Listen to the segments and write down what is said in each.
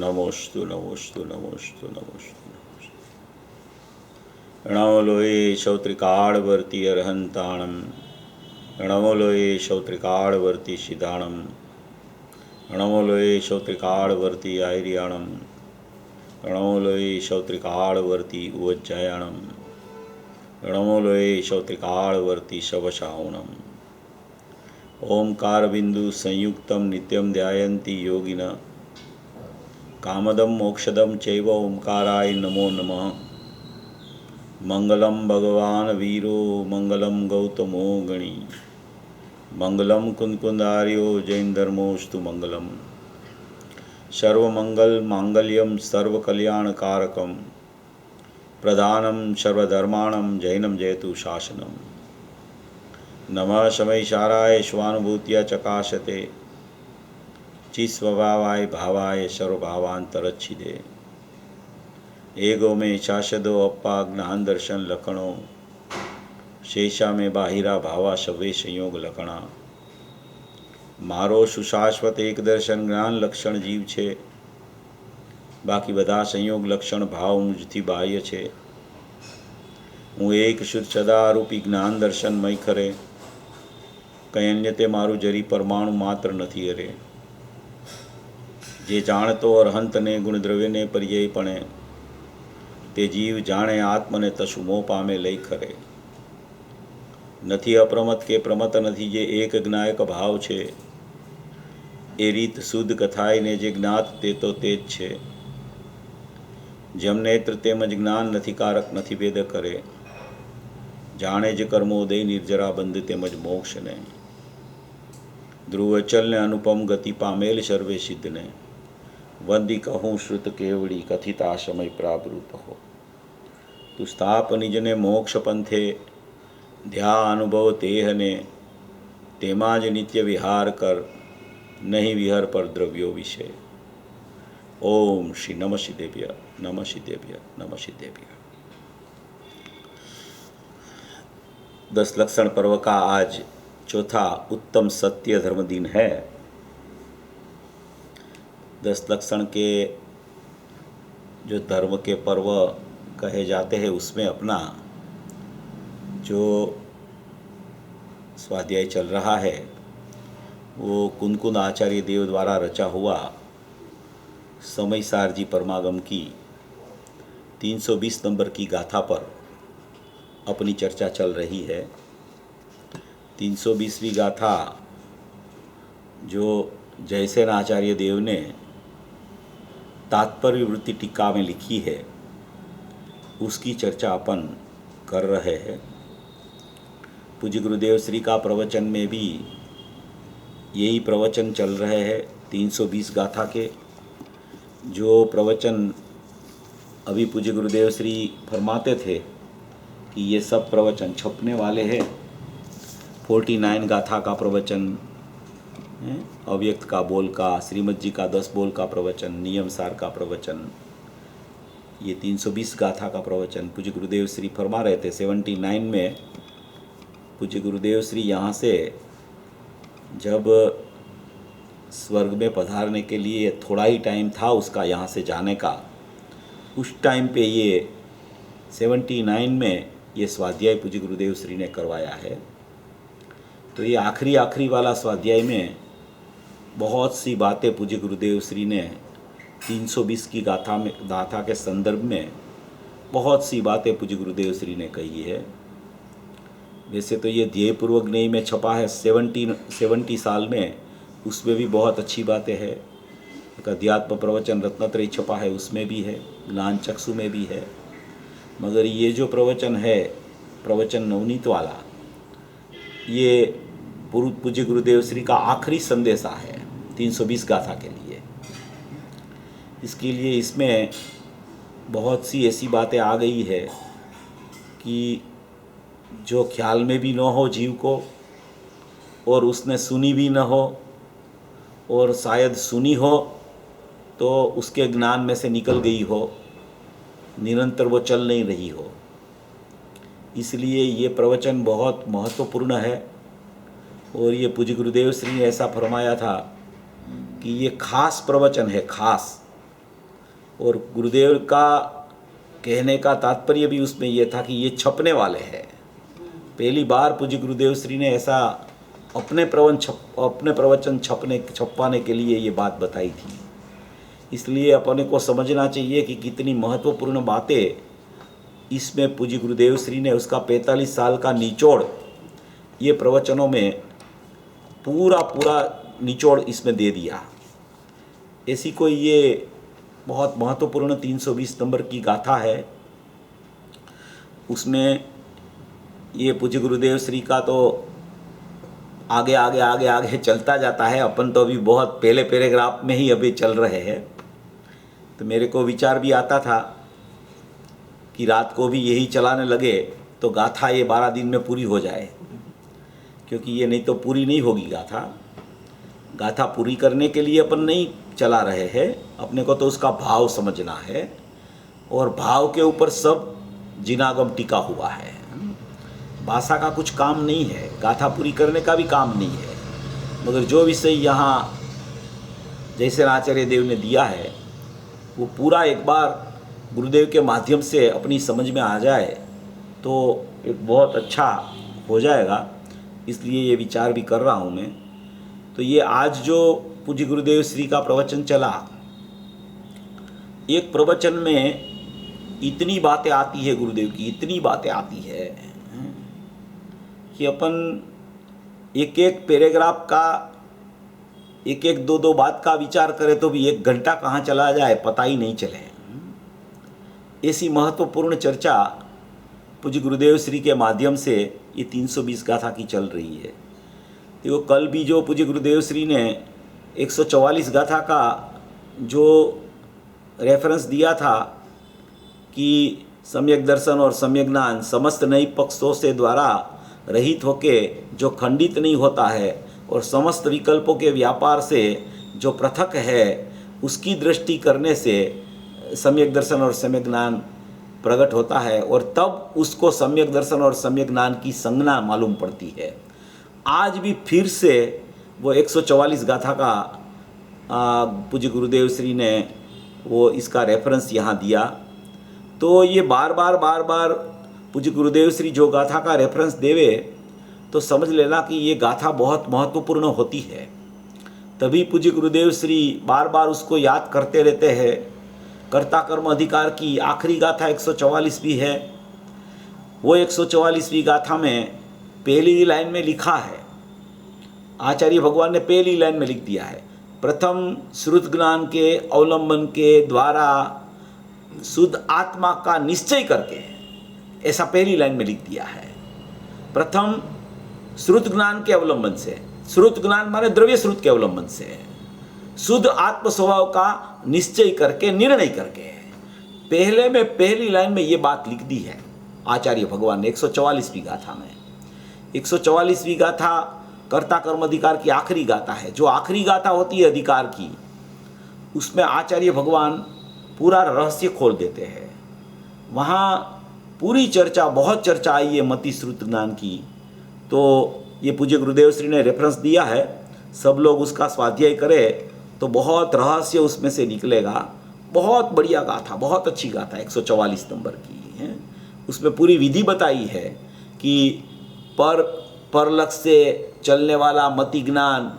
नमोस्तु नमोस्तु नमोस्तु नमोस्तु नमो लोये शौत्रिकाळवर्ती अर्हन्ताणं नमो लोये शौत्रिकाळवर्ती सिदाणं नमो लोये शौत्रिकाळवर्ती आयर्याणं नमो लोये शौत्रिकाळवर्ती उज्जयाणं नमो लोये शौत्रिकाळवर्ती शवशावणम् ओंकार बिंदु संयुक्तम नित्यम ध्यायन्ति योगिनः कामदम मोक्षदम चैव ओंकाराय नमो नमः मंगलम भगवान वीरो मंगलम गौतमो गणी मंगलम कुंदकुंदार्यो जैन धर्मोस्तु मंगलम सर्वमंगल मांगल्यम सर्वकल्याणकारकम प्रधानम सर्वधर्माणम जैनम जयतु शासनम नमः शमैशाराय स्वानुभूत्या चकाशते चिस्वभावाय भावाय सर्वभावांतरच्छिदे एगो में शासदो अप्पा ज्ञान दर्शन लखणो शेषा में बाहिरा भावा शवे संयोग लखणा मारो सुशाश्वत एक दर्शन ज्ञान लक्षण जीव छे बाकी बधा संयोग लक्षण भाव मुझથી બાહ્ય છે હું એક શુદ્ધ સદારૂપી જ્ઞાન દર્શન મય ખરે કંઈ અન્ય તે મારું જરી પરમાણુ માત્ર નથી અરે જે જાણતો અરહંતને ગુણદ્રવ્યને પર્યાયપણે તે જીવ જાણે આત્મને તસુ મોહ પામે લઈ ખરે નથી અપ્રમત કે પ્રમત નથી જે એક જ્ઞાયક ભાવ છે એ રીત શુદ્ધ કથાઈને જે જ્ઞાત તે તો તે જ છે જેમ નેત્ર તેમજ જ્ઞાન નથી કારક નથી ભેદ કરે જાણે જ કર્મોદય નિર્જરા બંધ તેમજ મોક્ષને ધ્રુવચલને અનુપમ ગતિ પામેલ સર્વે સિદ્ધને વંદી કહું શ્રુત કેવડી કથિતા સમય પ્રાવૃત હો તું સ્થાપ નિજને મોક્ષ પંથે ધ્યા અનુભવ તેહને તેમાં જ નિત્ય વિહાર કર નહીં વિહર પર દ્રવ્યો વિશે ओम श्री नमः सिद्धेभ्य नमः सिद्धेभ्य नमः सिद्धेभ्य। 10 लक्षण पर्व का आज चौथा उत्तम सत्य धर्म दिन है। 10 लक्षण के जो धर्म के पर्व कहे जाते हैं उसमें अपना जो स्वाध्याय चल रहा है वो कुंदकुंद आचार्य देव द्वारा रचा हुआ समयसार जी परमागम की 320 नंबर की गाथा पर अपनी चर्चा चल रही है। 320वीं गाथा जो जयसेन आचार्य देव ने तात्पर्य वृत्ति टीका में लिखी है उसकी चर्चा अपन कर रहे हैं। पूज्य गुरुदेव श्री का प्रवचन में भी यही प्रवचन चल रहे हैं। 320 गाथा के जो प्रवचन अभी पूज्य गुरुदेव श्री फरमाते थे कि ये सब प्रवचन छपने वाले हैं। 49 गाथा का प्रवचन, अव्यक्त का बोल का, श्रीमद जी का 10 बोल का प्रवचन, नियम सार का प्रवचन, ये 320 गाथा का प्रवचन पूज्य गुरुदेव श्री फरमा रहे थे। 79 में पूज्य गुरुदेव श्री यहाँ से जब स्वर्ग में पधारने के लिए थोड़ा ही टाइम था उसका यहाँ से जाने का, उस टाइम पे ये 79 में ये स्वाध्याय पूज्य गुरुदेव श्री ने करवाया है। तो ये आखिरी वाला स्वाध्याय में बहुत सी बातें पूज्य गुरुदेव श्री ने 320 की गाथा के संदर्भ में बहुत सी बातें पूज्य गुरुदेव श्री ने कही है। वैसे तो ये ध्येयपूर्वक नहीं में छपा है 70 साल में, उसमें भी बहुत अच्छी बातें हैं। एक अध्यात्म प्रवचन रत्नत्रयी छपा है उसमें भी है, ज्ञान चक्षु में भी है। मगर ये जो प्रवचन है प्रवचन नवनीत वाला, ये पूज्य गुरुदेव श्री का आखिरी संदेशा है 320 गाथा के लिए। इसके लिए इसमें बहुत सी ऐसी बातें आ गई है कि जो ख्याल में भी न हो जीव को, और उसने सुनी भी न हो, और शायद सुनी हो तो उसके ज्ञान में से निकल गई हो, निरंतर वो चल नहीं रही हो। इसलिए ये प्रवचन बहुत महत्वपूर्ण है। और ये पूज्य गुरुदेव श्री ने ऐसा फरमाया था कि ये खास प्रवचन है, खास और गुरुदेव का कहने का तात्पर्य भी उसमें यह था कि ये छपने वाले हैं। पहली बार पूज्य गुरुदेव श्री ने ऐसा अपने प्रवचन छपवाने के लिए ये बात बताई थी। इसलिए अपने को समझना चाहिए कि कितनी महत्वपूर्ण बातें इसमें पूज्य गुरुदेव श्री ने उसका 45 साल का निचोड़ ये प्रवचनों में पूरा निचोड़ इसमें दे दिया। ऐसी कोई ये बहुत महत्वपूर्ण 320 नंबर की गाथा है। उसमें ये पूज्य गुरुदेव श्री का तो आगे चलता जाता है। अपन तो अभी बहुत पहले पैराग्राफ में ही अभी चल रहे हैं। तो मेरे को विचार भी आता था कि रात को भी यही चलाने लगे तो गाथा ये 12 दिन में पूरी हो जाए, क्योंकि ये नहीं तो पूरी नहीं होगी गाथा पूरी करने के लिए अपन नहीं चला रहे हैं। अपने को तो उसका भाव समझना है और भाव के ऊपर सब जिनागम टिका हुआ है। भाषा का कुछ काम नहीं है, गाथा पूरी करने का भी काम नहीं है। मगर जो विषय यहाँ जैसे आचार्य देव ने दिया है वो पूरा एक बार गुरुदेव के माध्यम से अपनी समझ में आ जाए तो एक बहुत अच्छा हो जाएगा। इसलिए ये विचार भी कर रहा हूँ मैं। तो ये आज जो पूज्य गुरुदेव श्री का प्रवचन चला, एक प्रवचन में इतनी बातें आती है गुरुदेव की, इतनी बातें आती है कि अपन एक एक पैराग्राफ का एक एक दो बात का विचार करें तो भी 1 घंटा कहाँ चला जाए पता ही नहीं चले। ऐसी महत्वपूर्ण चर्चा पूज्य गुरुदेव श्री के माध्यम से ये 320 गाथा की चल रही है। देखो कल भी जो पूज्य गुरुदेव श्री ने 144 गाथा का जो रेफरेंस दिया था कि सम्यक दर्शन और सम्यक ज्ञान समस्त नई पक्षों से द्वारा रहित होके जो खंडित नहीं होता है और समस्त विकल्पों के व्यापार से जो पृथक है उसकी दृष्टि करने से सम्यक दर्शन और सम्यक ज्ञान प्रकट होता है और तब उसको सम्यक दर्शन और सम्यक ज्ञान की संज्ञा मालूम पड़ती है। आज भी फिर से वो 144 गाथा का पूज्य गुरुदेव श्री ने वो इसका रेफरेंस यहाँ दिया। तो ये बार बार पूज्य गुरुदेव श्री जो गाथा का रेफरेंस देवे तो समझ लेना कि ये गाथा बहुत महत्वपूर्ण होती है। तभी पूज्य गुरुदेव श्री बार बार उसको याद करते रहते हैं। कर्ता कर्म अधिकार की आखिरी गाथा 144 भी है। वो 144वीं गाथा में पहली लाइन में लिखा है, आचार्य भगवान ने पहली लाइन में लिख दिया है, प्रथम श्रुत ज्ञान के अवलंबन के द्वारा शुद्ध आत्मा का निश्चय करके, ऐसा पहली लाइन में लिख दिया है। प्रथम श्रुत ज्ञान के अवलंबन से, श्रुत ज्ञान माने द्रव्य श्रुत के अवलंबन से शुद्ध आत्म स्वभाव का निश्चय करके, निर्णय करके, पहले में पहली लाइन में ये बात लिख दी है आचार्य भगवान ने 144वीं गाथा में। 144वीं गाथा कर्ता कर्म अधिकार की आखिरी गाथा है। जो आखिरी गाथा होती है अधिकार की, उसमें आचार्य भगवान पूरा रहस्य खोल देते हैं। वहाँ पूरी चर्चा, बहुत चर्चा आई है मति श्रुत ज्ञान की। तो ये पूज्य गुरुदेव श्री ने रेफरेंस दिया है, सब लोग उसका स्वाध्याय करें तो बहुत रहस्य उसमें से निकलेगा। बहुत बढ़िया गाथा, बहुत अच्छी गाथा 144 नंबर की है। उसमें पूरी विधि बताई है कि परलक्ष्य से चलने वाला मति ज्ञान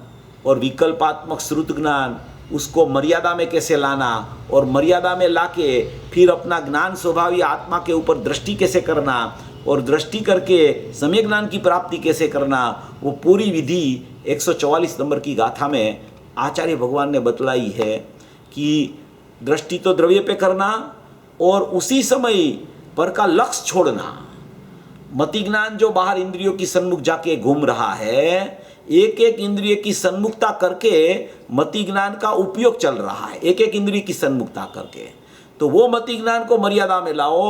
और विकल्पात्मक श्रुत ज्ञान, उसको मर्यादा में कैसे लाना और मर्यादा में लाके फिर अपना ज्ञान स्वभावी आत्मा के ऊपर दृष्टि कैसे करना और दृष्टि करके सम्यक ज्ञान की प्राप्ति कैसे करना, वो पूरी विधि 144 नंबर की गाथा में आचार्य भगवान ने बतलाई है कि दृष्टि तो द्रव्य पे करना और उसी समय पर का लक्ष्य छोड़ना। मति ज्ञान जो बाहर इंद्रियों की सन्मुख जाके घूम रहा है, एक एक इंद्रिय की सन्मुखता करके मति ज्ञान का उपयोग चल रहा है, एक एक इंद्रिय की सन्मुखता करके। तो वो मति ज्ञान को मर्यादा में लाओ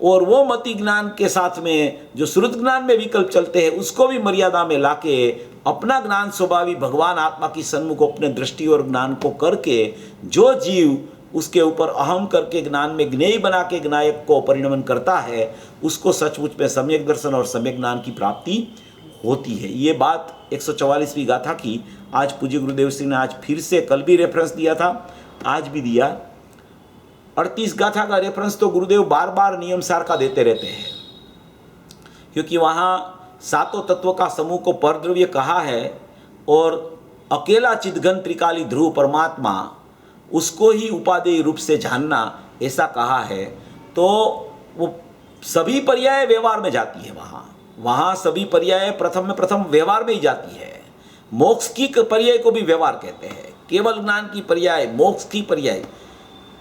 और वो मति ज्ञान के साथ में जो श्रुत ज्ञान में विकल्प चलते हैं उसको भी मर्यादा में लाके अपना ज्ञान स्वभावी भगवान आत्मा की सन्मुख अपने दृष्टि और ज्ञान को करके जो जीव उसके ऊपर अहम करके ज्ञान में ज्ञेय बना के ज्ञायक को परिणमन करता है, उसको सचमुच में सम्यक दर्शन और सम्यक ज्ञान की प्राप्ति होती है। ये बात 144वीं गाथा की आज पूज्य गुरुदेव श्री ने आज फिर से, कल भी रेफरेंस दिया था, आज भी दिया। 38 गाथा का रेफरेंस तो गुरुदेव बार बार नियम सार का देते रहते हैं, क्योंकि वहाँ सातों तत्वों का समूह को परद्रव्य कहा है और अकेला चिदघन त्रिकाली ध्रुव परमात्मा उसको ही उपादेय रूप से जानना ऐसा कहा है। तो वो सभी पर्याय व्यवहार में जाती है, वहाँ सभी पर्याय प्रथम में प्रथम व्यवहार में ही जाती है। मोक्ष की पर्याय को भी व्यवहार कहते हैं, केवल ज्ञान की पर्याय, मोक्ष की पर्याय।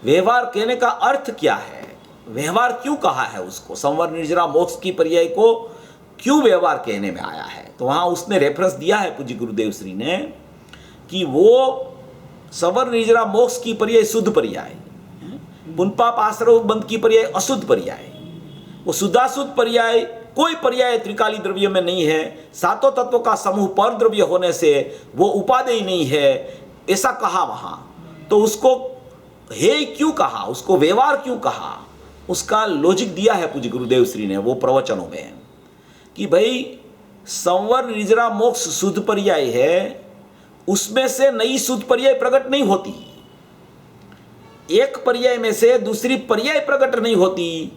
व्यवहार कहने का अर्थ क्या है, व्यवहार क्यों कहा है उसको, संवर निर्जरा मोक्ष की पर्याय को क्यों व्यवहार कहने में आया है, तो वहाँ उसने रेफरेंस दिया है पूज्य गुरुदेव श्री ने कि वो संवर निर्जरा मोक्ष की पर्याय शुद्ध पर्याय, पुनपाप आश्रव बंध की पर्याय अशुद्ध पर्याय। वो शुद्धाशुद्ध पर्याय कोई पर्याय त्रिकाली द्रव्य में नहीं है। सातों तत्वों का समूह पर द्रव्य होने से वो उपादेय नहीं है, ऐसा कहा वहाँ। तो उसको हे क्यों कहा, उसको व्यवहार क्यों कहा, उसका लॉजिक दिया है पूज्य गुरुदेव श्री ने वो प्रवचनों में कि भाई संवर निर्जरा मोक्ष शुद्ध पर्याय है, उसमें से नई शुद्ध पर्याय प्रकट नहीं होती, एक पर्याय में से दूसरी पर्याय प्रकट नहीं होती,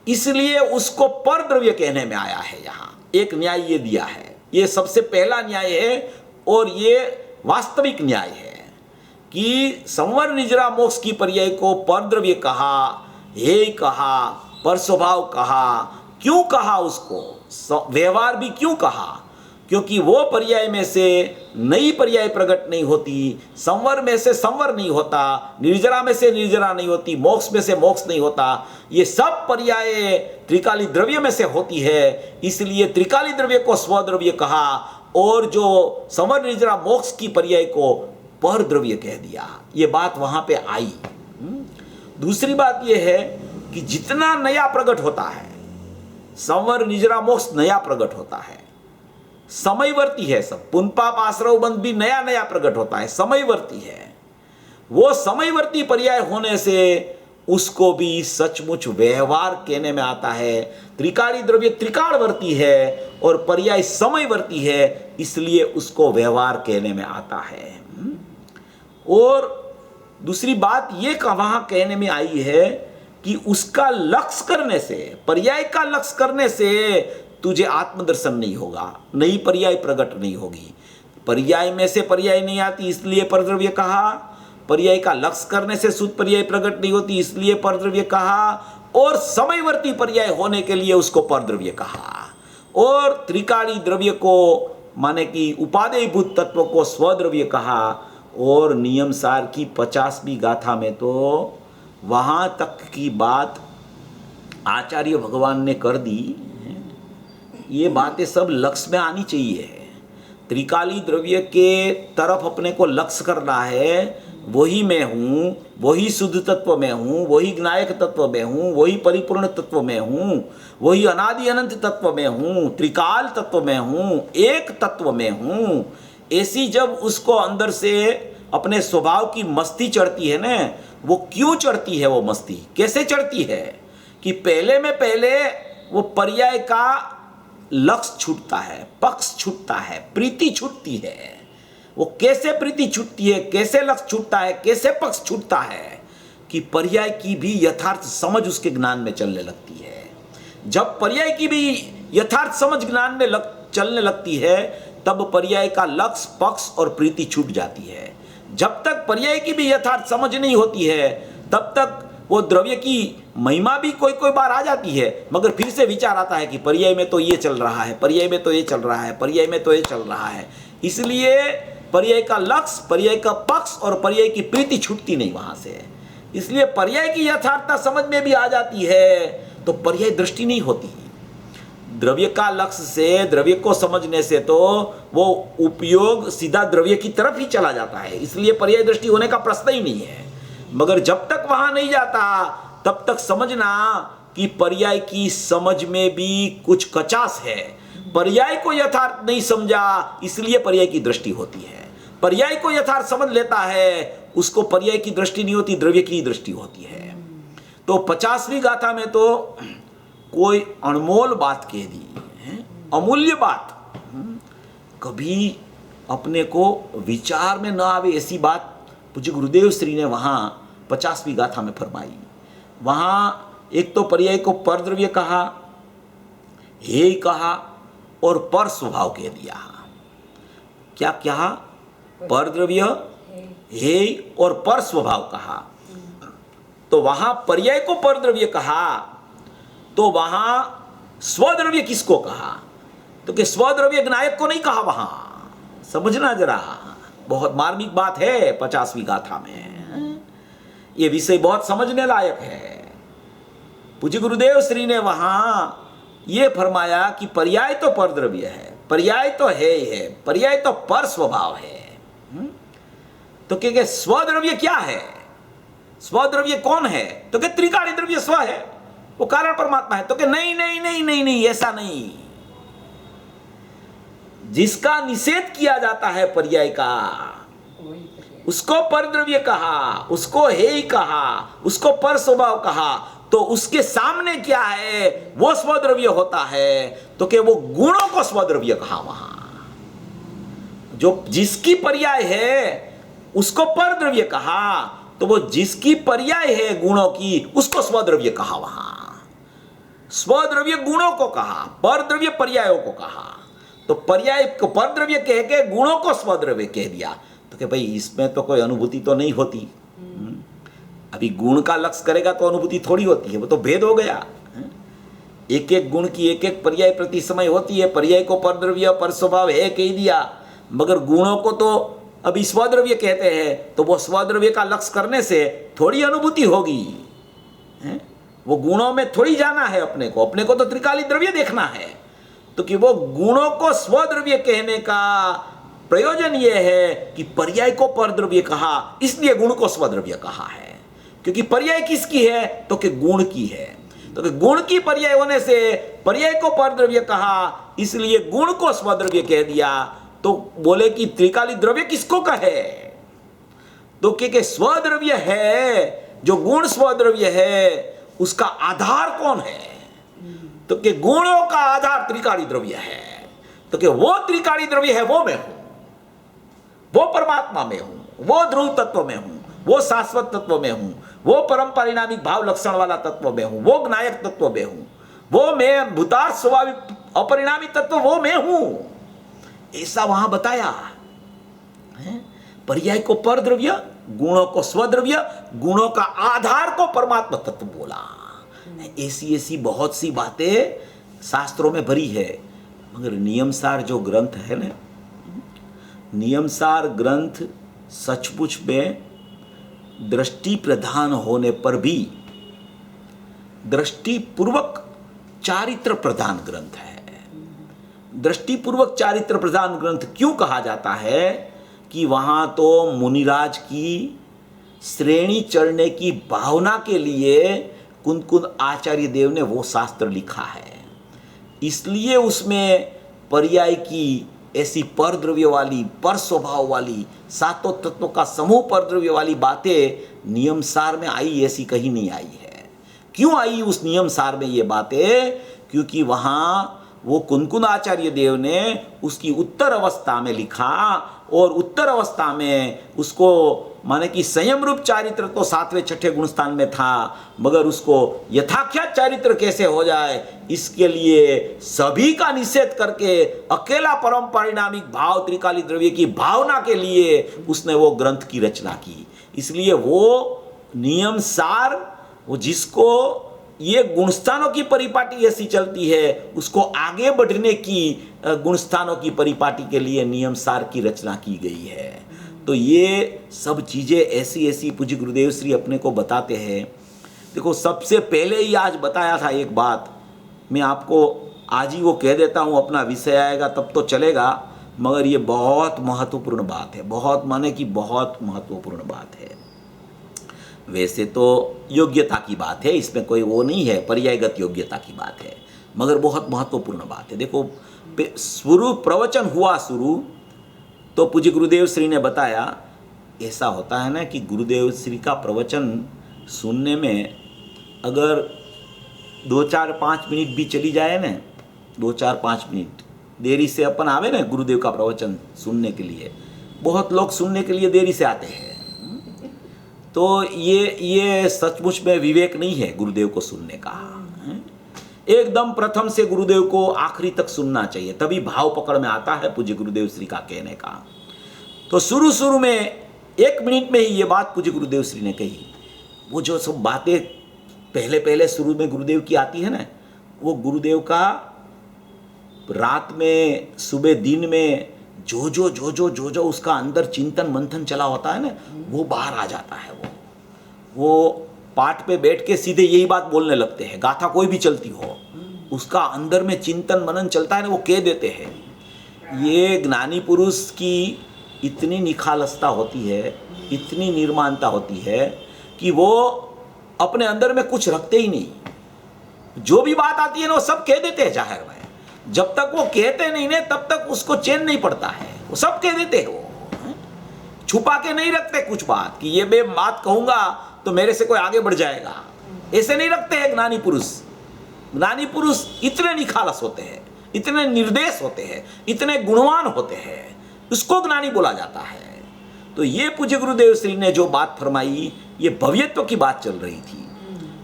इसलिए उसको पर द्रव्य कहने में आया है। यहाँ एक न्याय ये दिया है, ये सबसे पहला न्याय है और ये वास्तविक न्याय है कि संवर निर्जरा मोक्ष की पर्याय को पर द्रव्य कहा, हे कहा, पर स्वभाव कहा। क्यों कहा उसको व्यवहार भी क्यों कहा, क्योंकि वो पर्याय में से नई पर्याय प्रकट नहीं होती, संवर में से संवर नहीं होता, निर्जरा में से निर्जरा नहीं होती, मोक्ष में से मोक्ष नहीं होता। ये सब पर्याय त्रिकाली द्रव्य में से होती है, इसलिए त्रिकाली द्रव्य को स्वद्रव्य कहा और जो संवर निर्जरा मोक्ष की पर्याय को पर द्रव्य कह दिया। ये बात वहां पे आई। दूसरी बात यह है कि जितना नया प्रकट होता है, संवर निर्जरा मोक्ष नया प्रकट होता है, समयवर्ती है सब, पुनपाप आश्रव बंध भी नया नया प्रकट होता है, समयवर्ती है। वो समयवर्ती पर्याय होने से उसको भी सचमुच व्यवहार कहने में आता है। त्रिकाली द्रव्य त्रिकालवर्ती है और पर्याय समयवर्ती है, इसलिए उसको व्यवहार कहने में आता है। और दूसरी बात ये वहां कहने में आई है कि उसका लक्ष्य करने से, पर्याय का लक्ष्य करने से तुझे आत्मदर्शन नहीं होगा, नई पर्याय प्रकट नहीं होगी। पर्याय में से पर्याय नहीं आती, इसलिए परद्रव्य कहा। पर्याय का लक्ष्य करने से शुद्ध पर्याय प्रकट नहीं होती, इसलिए परद्रव्य कहा। और समयवर्ती पर्याय होने के लिए उसको परद्रव्य कहा। और त्रिकाली द्रव्य को माने कि उपादेयभूत तत्व को स्वद्रव्य कहा। और नियम सार की 50वीं गाथा में तो वहां तक की बात आचार्य भगवान ने कर दी। ये बातें सब लक्ष्य में आनी चाहिए। त्रिकाली द्रव्य के तरफ अपने को लक्ष्य करना है, वही मैं हूँ, वही शुद्ध तत्व में हूँ, वही ज्ञायक तत्व में हूँ, वही परिपूर्ण तत्व में हूँ, वही अनादि अनंत तत्व में हूँ, त्रिकाल तत्व में हूँ, एक तत्व में हूँ। ऐसी जब उसको अंदर से अपने स्वभाव की मस्ती चढ़ती है ना, वो क्यों चढ़ती है, वो मस्ती कैसे चढ़ती है कि पहले में पहले वो पर्याय का लक्ष्य छूटता है, पक्ष छूटता है, प्रीति छूटती है। वो कैसे प्रीति छूटती है, कैसे लक्ष्य छूटता है, कैसे पक्ष छूटता है कि पर्याय की भी यथार्थ समझ उसके ज्ञान में चलने लगती है। जब पर्याय की भी यथार्थ समझ ज्ञान में चलने लगती है, तब पर्याय का लक्ष्य, पक्ष और प्रीति छूट जाती है। जब तक पर्याय की भी यथार्थ समझ नहीं होती है, तब तक वो द्रव्य की महिमा भी कोई कोई बार आ जाती है, मगर फिर से विचार आता है कि पर्याय में तो ये चल रहा है, पर्याय में तो ये चल रहा है, पर्याय में तो ये चल रहा है। इसलिए पर्याय का लक्ष्य, पर्याय का पक्ष और पर्याय की प्रीति छूटती नहीं वहां से। इसलिए पर्याय की यथार्थता समझ में भी आ जाती है तो पर्याय दृष्टि नहीं होती। द्रव्य का लक्ष्य से, द्रव्य को समझने से तो वो उपयोग सीधा द्रव्य की तरफ ही चला जाता है, इसलिए पर्याय दृष्टि होने का प्रश्न ही नहीं है। मगर जब तक वहां नहीं जाता तब तक समझना कि पर्याय की समझ में भी कुछ कचास है। पर्याय को यथार्थ नहीं समझा, इसलिए पर्याय की दृष्टि होती है। पर्याय को यथार्थ समझ लेता है, उसको पर्याय की दृष्टि नहीं होती, द्रव्य की दृष्टि होती है। तो 50वीं गाथा में तो कोई अनमोल बात कह दी है, अमूल्य बात। कभी अपने को विचार में न आवे ऐसी बात पूज्य गुरुदेव श्री ने वहां 50वीं गाथा में फरमाई। वहां एक तो पर्याय को परद्रव्य कहा, हेय कहा और पर स्वभाव कह दिया। क्या क्या? परद्रव्य, हेय और पर स्वभाव कहा। तो वहां पर्याय को परद्रव्य कहा, तो वहां स्वद्रव्य किसको कहा? तो कि स्वद्रव्य ज्ञायक को नहीं कहा। वहां समझना जरा, बहुत मार्मिक बात है 50वीं गाथा में। ये विषय बहुत समझने लायक है। पूज्य गुरुदेव श्री ने वहां ये फरमाया कि पर्याय तो परद्रव्य है, पर्याय तो है, पर्याय तो पर स्वभाव है। तो क्या स्वद्रव्य क्या है? स्वद्रव्य कौन है? तो क्या त्रिकाली द्रव्य स्व है, वो कारण परमात्मा है। तो क्या नहीं नहीं नहीं नहीं नहीं, ऐसा नहीं। जिसका निषेध किया जाता है पर्याय का, उसको परद्रव्य कहा, उसको हेय कहा, उसको पर स्वभाव कहा। तो उसके सामने क्या है? वो स्वद्रव्य होता है। तो क्या वो गुणों को स्वद्रव्य कहा। वहां जो जिसकी पर्याय है उसको परद्रव्य कहा, तो वो जिसकी पर्याय है गुणों की, उसको स्वद्रव्य कहा। वहां स्वद्रव्य गुणों को कहा, परद्रव्य पर्यायों को कहा। तो पर्याय को परद्रव्य कह के गुणों को स्वद्रव्य कह दिया। तो कि भाई इसमें तो कोई अनुभूति तो नहीं होती। अभी गुण का लक्ष्य करेगा तो अनुभूति थोड़ी होती है, वो तो भेद हो गया। एक एक गुण की एक एक पर्याय प्रति समय होती है। पर्याय को परद्रव्य पर स्वभाव है कह दिया, मगर गुणों को तो अभी स्वद्रव्य कहते हैं। तो वो स्वद्रव्य का लक्ष्य करने से थोड़ी अनुभूति होगी। वो गुणों में थोड़ी जाना है अपने को तो त्रिकाली द्रव्य देखना है। तो कि वो गुणों को स्वद्रव्य कहने का प्रयोजन यह है कि पर्याय को परद्रव्य कहा, इसलिए गुण को स्वद्रव्य कहा है। क्योंकि पर्याय किसकी है? तो कि गुण की है। तो कि गुण की पर्याय होने से पर्याय को परद्रव्य कहा, इसलिए गुण को स्वद्रव्य कह दिया। तो बोले कि त्रिकाली द्रव्य किसको कहे? तो कि स्वद्रव्य है, जो गुण स्वद्रव्य है, उसका आधार कौन है? तो कि गुणों का आधार त्रिकाली द्रव्य है। तो कि वो त्रिकाली द्रव्य है, वो मैं हूं, वो परमात्मा में हूं, वो ध्रुव तत्व में हूं, वो शाश्वत तत्व में हूं, वो परम परिणामिक भाव लक्षण वाला तत्व में हूं, वो ज्ञायक तत्व में हूं, वो मैं भूतार्थ स्वाभाविक अपरिणामी तत्व वो मैं हूं। ऐसा वहां बताया है। पर्याय को परद्रव्य, गुणों को स्वद्रव्य, गुणों का आधार को परमात्मा तत्व बोला। ऐसी ऐसी बहुत सी बातें शास्त्रों में भरी है। मगर नियमसार जो ग्रंथ है ना, नियमसार ग्रंथ सचमुच में दृष्टि प्रधान होने पर भी दृष्टिपूर्वक चारित्र प्रधान ग्रंथ है। दृष्टिपूर्वक चारित्र प्रधान ग्रंथ क्यों कहा जाता है? कि वहां तो मुनिराज की श्रेणी चढ़ने की भावना के लिए कुंद कुंद आचार्य देव ने वो शास्त्र लिखा है। इसलिए उसमें पर्याय की ऐसी परद्रव्य वाली, पर स्वभाव वाली, सातों तत्वों का समूह परद्रव्य वाली बातें नियमसार में आई, ऐसी कहीं नहीं आई है। क्यों आई उस नियमसार में ये बातें? क्योंकि वहां वो कुंद आचार्य देव ने उसकी उत्तर अवस्था में लिखा, और उत्तर अवस्था में उसको माने कि संयम रूप चारित्र तो 7वें 6ठे गुण स्थान में था, मगर उसको यथाख्यात चारित्र कैसे हो जाए, इसके लिए सभी का निषेध करके अकेला परम परिणामिक भाव त्रिकाली द्रव्य की भावना के लिए उसने वो ग्रंथ की रचना की। इसलिए वो नियम सार, वो जिसको ये गुणस्थानों की परिपाटी ऐसी चलती है, उसको आगे बढ़ने की गुणस्थानों की परिपाटी के लिए नियम सार की रचना की गई है। तो ये सब चीज़ें ऐसी ऐसी पूज्य गुरुदेव श्री अपने को बताते हैं। देखो, सबसे पहले ही आज बताया था एक बात, मैं आपको आज ही वो कह देता हूँ, अपना विषय आएगा तब तो चलेगा, मगर ये बहुत महत्वपूर्ण बात है। बहुत माने कि बहुत महत्वपूर्ण बात है। वैसे तो योग्यता की बात है, इसमें कोई वो नहीं है, पर्यायगत योग्यता की बात है, मगर बहुत महत्वपूर्ण बात है। देखो, शुरू प्रवचन हुआ शुरू तो पूज्य गुरुदेव श्री ने बताया, ऐसा होता है ना कि गुरुदेव श्री का प्रवचन सुनने में अगर 2-4-5 मिनट भी चली जाए ना, 2-4-5 मिनट देरी से अपन आवे ना गुरुदेव का प्रवचन सुनने के लिए, बहुत लोग सुनने के लिए देरी से आते हैं। तो ये सचमुच में विवेक नहीं है गुरुदेव को सुनने का। एकदम प्रथम से गुरुदेव को आखिरी तक सुनना चाहिए, तभी भाव पकड़ में आता है पूज्य गुरुदेव श्री का कहने का। तो शुरू में 1 मिनट में ही ये बात पूज्य गुरुदेव श्री ने कही। वो जो सब बातें पहले शुरू में गुरुदेव की आती है ना, वो गुरुदेव का रात में सुबह दिन में जो उसका अंदर चिंतन मंथन चला होता है ना, वो बाहर आ जाता है। वो पाठ पे बैठ के सीधे यही बात बोलने लगते हैं। गाथा कोई भी चलती हो, उसका अंदर में चिंतन मनन चलता है ना, वो कह देते हैं। ये ज्ञानी पुरुष की इतनी निखालसता होती है, इतनी निर्माणता होती है कि वो अपने अंदर में कुछ रखते ही नहीं। जो भी बात आती है ना, वो सब कह देते हैं जाहिर में। जब तक वो कहते नहीं ना, तब तक उसको चैन नहीं पड़ता है। वो सब कह देते हैं, वो छुपा के नहीं रखते कुछ बात कि ये मैं बात कहूंगा तो मेरे से कोई आगे बढ़ जाएगा, ऐसे नहीं रखते हैं ज्ञानी पुरुष। ज्ञानी पुरुष इतने निखालस होते हैं, इतने निर्देश होते हैं, इतने गुणवान होते हैं, उसको ज्ञानी बोला जाता है। तो ये पूज्य गुरुदेव श्री ने जो बात फरमाई, ये भव्यत्व की बात चल रही थी।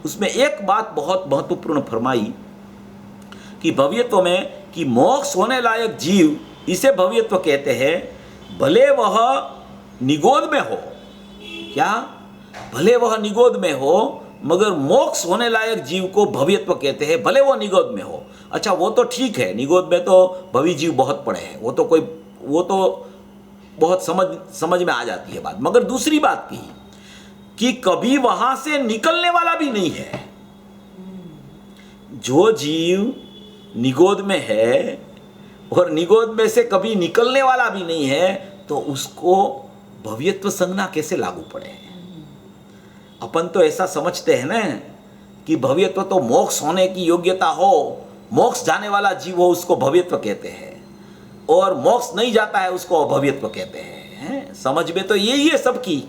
उसमें एक बात बहुत महत्वपूर्ण फरमाई कि भव्यत्व में कि मोक्ष होने लायक जीव, इसे भव्यत्व कहते हैं। भले वह निगोद में हो, क्या भले वह निगोद में हो, मगर मोक्ष होने लायक जीव को भव्यत्व कहते हैं, भले वो निगोद में हो। अच्छा, वो तो ठीक है, निगोद में तो भवी जीव बहुत पड़े हैं, वो तो बहुत समझ में आ जाती है बात। मगर दूसरी बात की कि कभी वहां से निकलने वाला भी नहीं है। जो जीव निगोद में है और निगोद में से कभी निकलने वाला भी नहीं है, तो उसको भव्यत्व संज्ञा कैसे लागू पड़े? अपन तो ऐसा समझते हैं ना कि भव्यत्व तो मोक्ष होने की योग्यता हो, मोक्ष जाने वाला जीव हो, उसको भव्यत्व कहते हैं, और मोक्ष नहीं जाता है उसको अभव्यत्व कहते हैं। समझ में तो यही है सबकी।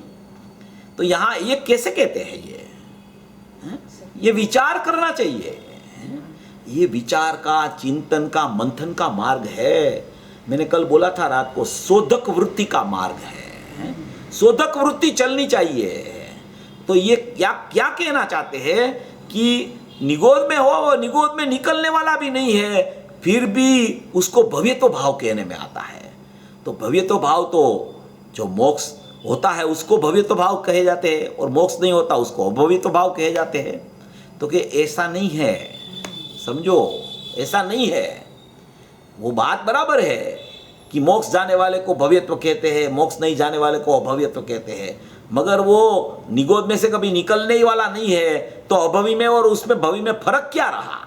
तो यहाँ ये कैसे कहते हैं? ये विचार करना चाहिए। ये विचार का, चिंतन का, मंथन का मार्ग है। मैंने कल बोला था रात को, शोधक वृत्ति का मार्ग है। शोधक वृत्ति चलनी चाहिए। तो ये क्या कहना चाहते हैं कि निगोद में हो, वो निगोद में निकलने वाला भी नहीं है, फिर भी उसको भव्यत्व भाव कहने में आता है। तो भव्यत्व भाव तो जो मोक्ष होता है उसको भव्यत्व भाव कहे जाते हैं, और मोक्ष नहीं होता उसको अभव्यत्व भाव कहे जाते हैं। तो कि ऐसा नहीं है, समझो, ऐसा नहीं है। वो बात बराबर है कि मोक्ष जाने वाले को भव्यत्व कहते हैं, मोक्ष नहीं जाने वाले को अभव्यत्व कहते हैं, मगर वो निगोद में से कभी निकलने ही वाला नहीं है, तो अभवी में और उसमें भवी में फर्क क्या रहा?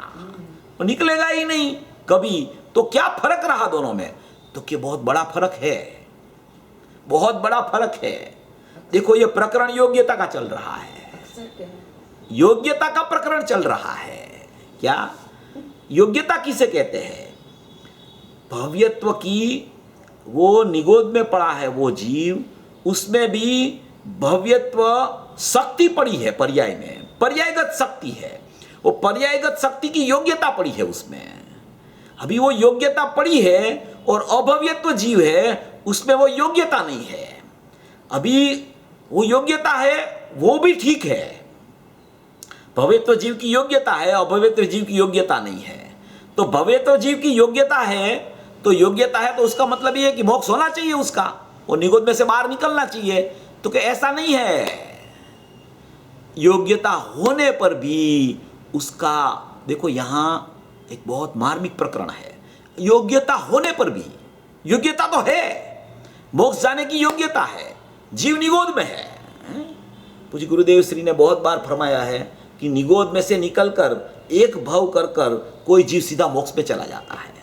वो निकलेगा ही नहीं कभी, तो क्या फर्क रहा दोनों में? तो कि बहुत बड़ा फर्क है, बहुत बड़ा फर्क है। देखो, ये प्रकरण योग्यता का चल रहा है, योग्यता का प्रकरण चल रहा है। क्या योग्यता किसे कहते हैं? भव्यत्व की, वो निगोद में पड़ा है वो जीव, उसमें भी भव्यत्व शक्ति पड़ी है, पर्याय में पर्यायगत शक्ति है। वो पर्यायगत शक्ति की योग्यता पड़ी है उसमें। अभी वो योग्यता पड़ी है, और अभव्यत्व जीव है, उसमें वो योग्यता नहीं है। अभी वो योग्यता है, वो भी ठीक है। भव्यत्व जीव की योग्यता है, अभव्यत्व जीव की योग्यता नहीं है। तो भव्यत्व जीव की योग्यता है, तो उसका मतलब ये है कि मोक्ष होना चाहिए उसका, वो निगोद में से बाहर निकलना चाहिए। तो कि ऐसा नहीं है, योग्यता होने पर भी उसका, देखो यहां एक बहुत मार्मिक प्रकरण है। योग्यता होने पर भी, योग्यता तो है, मोक्ष जाने की योग्यता है, जीव निगोद में है। पूज्य गुरुदेव श्री ने बहुत बार फरमाया है कि निगोद में से निकलकर एक भव कर कर कोई जीव सीधा मोक्ष में चला जाता है।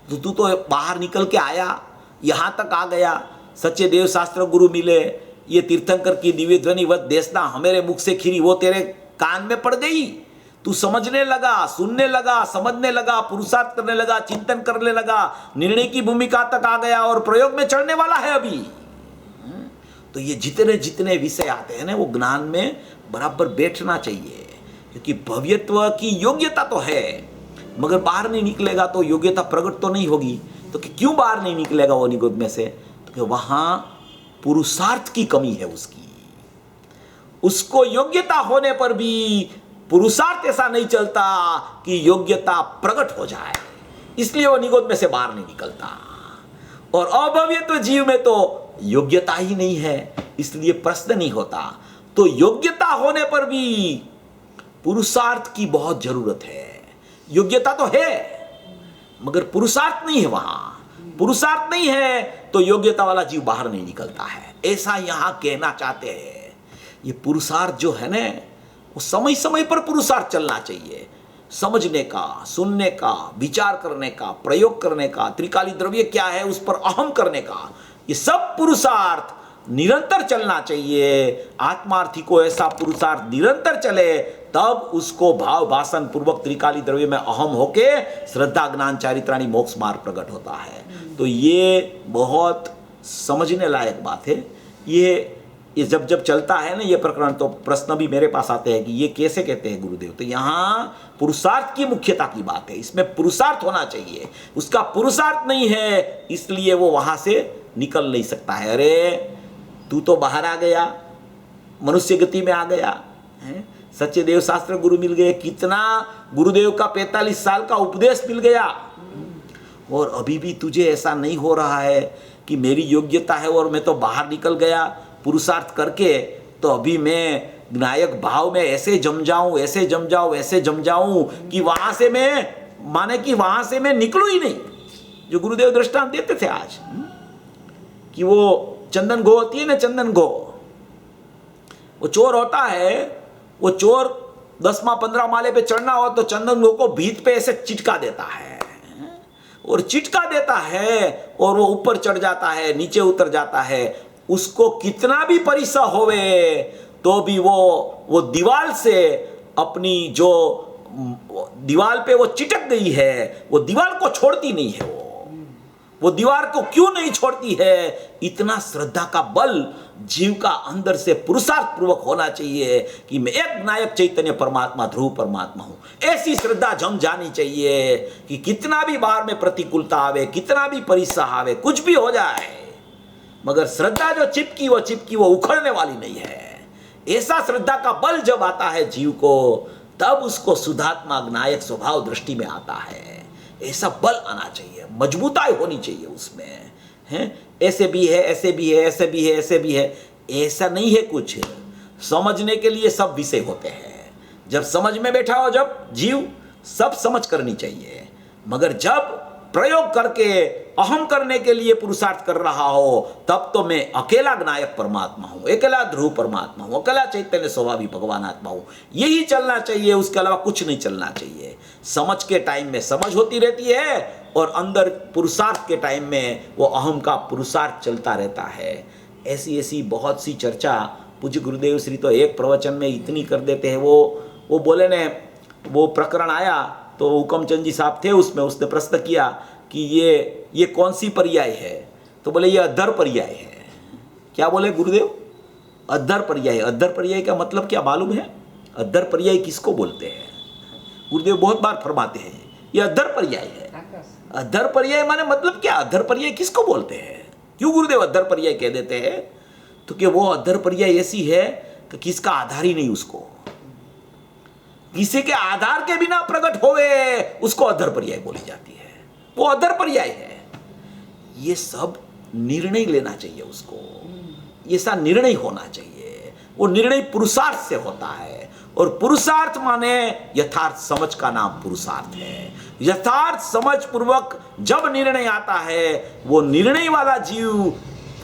तो तू तो बाहर निकल के आया, यहां तक आ गया, सच्चे देव शास्त्र गुरु मिले, ये तीर्थंकर की दिव्य ध्वनि वत देशना हमारे मुख से खिरी, वो तेरे कान में पड़ गई, तू समझने लगा, सुनने लगा, समझने लगा, पुरुषार्थ करने लगा, चिंतन करने लगा, निर्णय की भूमिका तक आ गया और प्रयोग में चढ़ने वाला है अभी। तो ये जितने जितने विषय आते हैं ना, वो ज्ञान में बराबर बैठना चाहिए, क्योंकि भव्यत्व की योग्यता तो है, मगर बाहर नहीं निकलेगा तो योग्यता प्रकट तो नहीं होगी। तो कि क्यों बाहर नहीं निकलेगा वो निगोद में से? तो कि वहां पुरुषार्थ की कमी है उसकी। उसको योग्यता होने पर भी पुरुषार्थ ऐसा नहीं चलता कि योग्यता प्रकट हो जाए, इसलिए वो निगोद में से बाहर नहीं निकलता। और अभव्य तो जीव में तो योग्यता ही नहीं है, इसलिए प्रश्न नहीं होता। तो योग्यता होने पर भी पुरुषार्थ की बहुत जरूरत है। योग्यता तो है मगर पुरुषार्थ नहीं है, वहां पुरुषार्थ नहीं है तो योग्यता वाला जीव बाहर नहीं निकलता है, ऐसा यहां कहना चाहते हैं। ये पुरुषार्थ जो है ना, वो समय समय पर पुरुषार्थ चलना चाहिए, समझने का, सुनने का, विचार करने का, प्रयोग करने का, त्रिकाली द्रव्य क्या है उस पर अहम करने का, ये सब पुरुषार्थ निरंतर चलना चाहिए। आत्मार्थी को ऐसा पुरुषार्थ निरंतर चले, तब उसको भाव भाषण पूर्वक त्रिकाली द्रव्य में अहम होके श्रद्धा ज्ञान चारित्राणी मोक्ष मार्ग प्रकट होता है। तो ये बहुत समझने लायक बात है। ये जब जब चलता है ना ये प्रकरण, तो प्रश्न भी मेरे पास आते हैं कि ये कैसे कहते हैं गुरुदेव। तो यहाँ पुरुषार्थ की मुख्यता की बात है, इसमें पुरुषार्थ होना चाहिए। उसका पुरुषार्थ नहीं है इसलिए वो वहां से निकल नहीं सकता है। अरे तू तो बाहर आ गया, मनुष्य गति में आ गया है, सच्चे देव शास्त्र गुरु मिल गए, कितना गुरुदेव का 45 साल का उपदेश मिल गया, और अभी भी तुझे ऐसा नहीं हो रहा है कि मेरी योग्यता है और मैं तो बाहर निकल गया पुरुषार्थ करके, तो अभी मैं नायक भाव में ऐसे जम जाऊं, ऐसे जम जाऊं, ऐसे जम जाऊं कि वहां से मैं, माने कि वहां से मैं निकलूं ही नहीं। जो गुरुदेव दृष्टांत देते थे आज कि वो चंदन गो होती है ना, चंदन गो, वो चोर होता है, वो चोर 10वां 15 माले पे चढ़ना हो तो चंदन गो को भीत पे ऐसे चिटका देता है, और चिटका देता है और वो ऊपर चढ़ जाता है, नीचे उतर जाता है। उसको कितना भी परिश्रम होवे तो भी वो दीवार से अपनी जो दीवार पे वो चिटक गई है, वो दीवार को छोड़ती नहीं है। वो दीवार को क्यों नहीं छोड़ती है? इतना श्रद्धा का बल जीव का अंदर से पुरुषार्थ पूर्वक होना चाहिए कि मैं एक नायक चैतन्य परमात्मा ध्रुव परमात्मा हूं। ऐसी श्रद्धा जम जानी चाहिए कि कितना भी बार में प्रतिकूलता आवे, कितना भी परिश्रम आवे, कुछ भी हो जाए, मगर श्रद्धा जो चिपकी वो उखड़ने वाली नहीं है। ऐसा श्रद्धा का बल जब आता है जीव को, तब उसको शुद्धात्मा नायक स्वभाव दृष्टि में आता है। ऐसा बल आना चाहिए, मजबूताई होनी चाहिए उसमें, हैं? ऐसे भी है, ऐसे भी है, ऐसे भी है, ऐसे भी है, ऐसा नहीं है कुछ। समझने के लिए सब विषय होते हैं। जब समझ में बैठा हो, जब जीव सब समझ करनी चाहिए, मगर जब प्रयोग करके अहम करने के लिए पुरुषार्थ कर रहा हो, तब तो मैं अकेला नायक परमात्मा हूं, अकेला ध्रुव परमात्मा हूं, अकेला चैतन्य स्वभावी भगवान आत्मा हूं, यही चलना चाहिए। उसके अलावा कुछ नहीं चलना चाहिए। समझ के टाइम में समझ होती रहती है और अंदर पुरुषार्थ के टाइम में वो अहम का पुरुषार्थ चलता रहता है। ऐसी ऐसी बहुत सी चर्चा पूज्य गुरुदेव श्री तो एक प्रवचन में इतनी कर देते हैं। वो बोले ने, वो प्रकरण आया तो हुकमचंद जी साहब थे उसमें, उसने प्रश्न किया कि ये कौन सी पर्याय है? तो बोले ये अद्धर पर्याय है। क्या बोले गुरुदेव? अद्धर पर्याय। अद्धर पर्याय का मतलब क्या मालूम है? अद्धर पर्याय किसको बोलते हैं? गुरुदेव बहुत बार फरमाते हैं ये अद्धर पर्याय है। अद्धर पर्याय माने मतलब क्या? अद्धर पर्याय किसको बोलते हैं? क्यों गुरुदेव अद्धर पर्याय कह देते हैं? तो कि वो अद्धर पर्याय ऐसी है कि किसका आधार ही नहीं, उसको किसी के आधार के बिना प्रकट होवे, उसको अद्धर पर्याय बोली जाती है। वो अद्धर पर्याय है। ये सब निर्णय लेना चाहिए उसको, ऐसा निर्णय होना चाहिए। वो निर्णय पुरुषार्थ से होता है, और पुरुषार्थ माने यथार्थ समझ का नाम पुरुषार्थ है। यथार्थ समझ पूर्वक जब निर्णय आता है, वो निर्णय वाला जीव,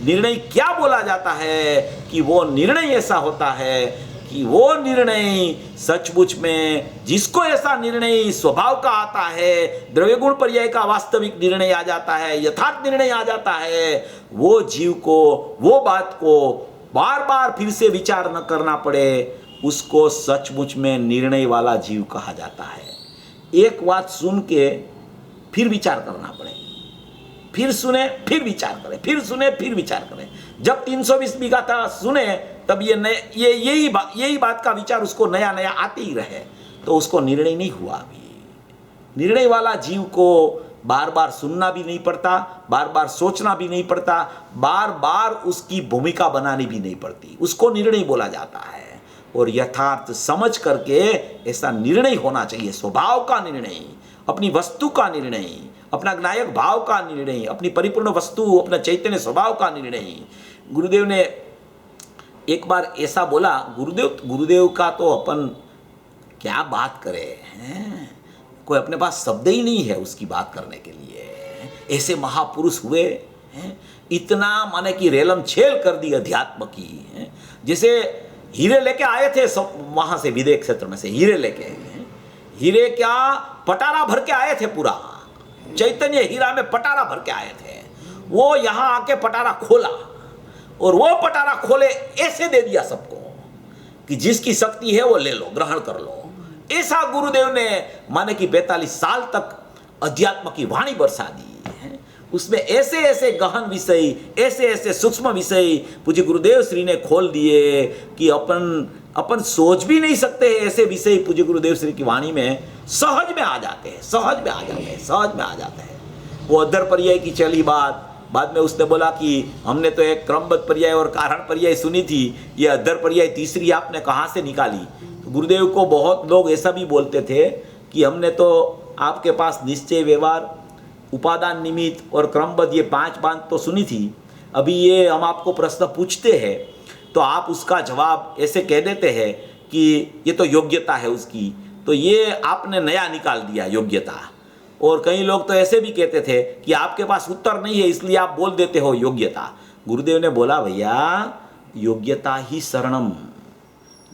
निर्णय क्या बोला जाता है कि वो निर्णय ऐसा होता है कि वो निर्णय सचमुच में, जिसको ऐसा निर्णय स्वभाव का आता है, द्रव्य गुण पर्याय का वास्तविक निर्णय आ जाता है, यथार्थ निर्णय आ जाता है, वो जीव को, वो बात को बार बार फिर से विचार न करना पड़े, उसको सचमुच में निर्णय वाला जीव कहा जाता है। एक बात सुन के फिर विचार करना पड़े, फिर सुने फिर विचार करें, फिर सुने फिर विचार करें। जब 320 बीघा था सुने, तब यही बात का विचार उसको नया नया आते ही रहे, तो उसको निर्णय नहीं हुआ। अभी निर्णय वाला जीव को बार बार सुनना भी नहीं पड़ता, बार बार सोचना भी नहीं पड़ता, बार बार उसकी भूमिका बनानी भी नहीं पड़ती, उसको निर्णय बोला जाता है। और यथार्थ समझ करके ऐसा निर्णय होना चाहिए, स्वभाव का निर्णय, अपनी वस्तु का निर्णय, अपना ज्ञायक भाव का निर्णय, अपनी परिपूर्ण वस्तु, अपना चैतन्य स्वभाव का निर्णय। गुरुदेव ने एक बार ऐसा बोला, गुरुदेव का तो अपन क्या बात करें हैं, कोई अपने पास शब्द ही नहीं है उसकी बात करने के लिए। ऐसे महापुरुष हुए हैं, इतना माने कि रेलम छेल कर दी अध्यात्म की है। जैसे हीरे लेके आए थे सब वहां से, विदेश क्षेत्र में से हीरे लेके, हीरे क्या पटारा भर के आए थे, पूरा चैतन्य हीरा में पटारा भर के आए थे। वो यहाँ आके पटारा खोला और वो पटारा खोले ऐसे दे दिया सबको कि जिसकी शक्ति है वो ले लो, ग्रहण कर लो। ऐसा गुरुदेव ने माने कि 42 साल तक अध्यात्म की वाणी बरसा दी है। उसमें ऐसे ऐसे गहन विषय, ऐसे ऐसे सूक्ष्म विषय पूज्य गुरुदेव श्री ने खोल दिए कि अपन सोच भी नहीं सकते। ऐसे विषय पूज्य गुरुदेव श्री की वाणी में सहज में आ जाते हैं, सहज में आ जाते हैं, सहज में आ जाते हैं। वो अद्धर पर्याय की चली बात, बाद में उसने बोला कि हमने तो एक क्रमबद्ध पर्याय और कारण पर्याय सुनी थी, ये अद्धर पर्याय तीसरी आपने कहाँ से निकाली। तो गुरुदेव को बहुत लोग ऐसा भी बोलते थे कि हमने तो आपके पास निश्चय, व्यवहार, उपादान, निमित्त और क्रमबद्ध ये 5 बात तो सुनी थी। अभी ये हम आपको प्रश्न पूछते हैं तो आप उसका जवाब ऐसे कह देते हैं कि ये तो योग्यता है उसकी, तो ये आपने नया निकाल दिया योग्यता। और कई लोग तो ऐसे भी कहते थे कि आपके पास उत्तर नहीं है इसलिए आप बोल देते हो योग्यता। गुरुदेव ने बोला भैया योग्यता ही शरणम,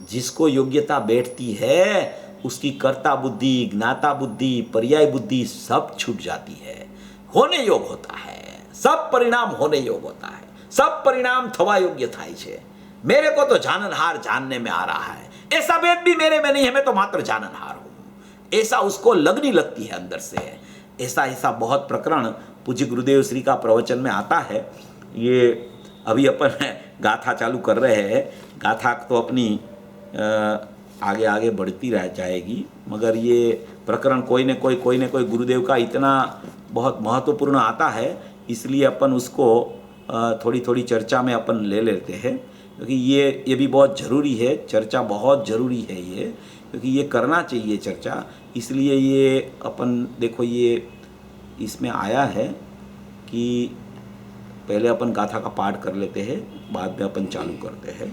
जिसको योग्यता बैठती है उसकी कर्ता बुद्धि, ज्ञाता बुद्धि, पर्याय बुद्धि सब छूट जाती है, होने योग होता है, सब परिणाम होने योग होता है, सब परिणाम थवा योग्य थाय छे। मेरे को तो जाननहार जानने में आ रहा है, ऐसा वेद भी मेरे में नहीं है, मैं तो मात्र जाननहार हूं, ऐसा उसको लगनी लगती है अंदर से। ऐसा बहुत प्रकरण पूज्य गुरुदेव श्री का प्रवचन में आता है। ये अभी अपन गाथा चालू कर रहे हैं, गाथा तो अपनी आगे आगे बढ़ती रह जाएगी, मगर ये प्रकरण कोई न कोई गुरुदेव का इतना बहुत महत्वपूर्ण आता है, इसलिए अपन उसको थोड़ी थोड़ी चर्चा में अपन ले लेते हैं, क्योंकि ये भी बहुत ज़रूरी है, चर्चा बहुत ज़रूरी है ये, क्योंकि ये करना चाहिए चर्चा। इसलिए ये अपन देखो, ये इसमें आया है कि पहले अपन गाथा का पाठ कर लेते हैं, बाद में अपन चालू करते हैं।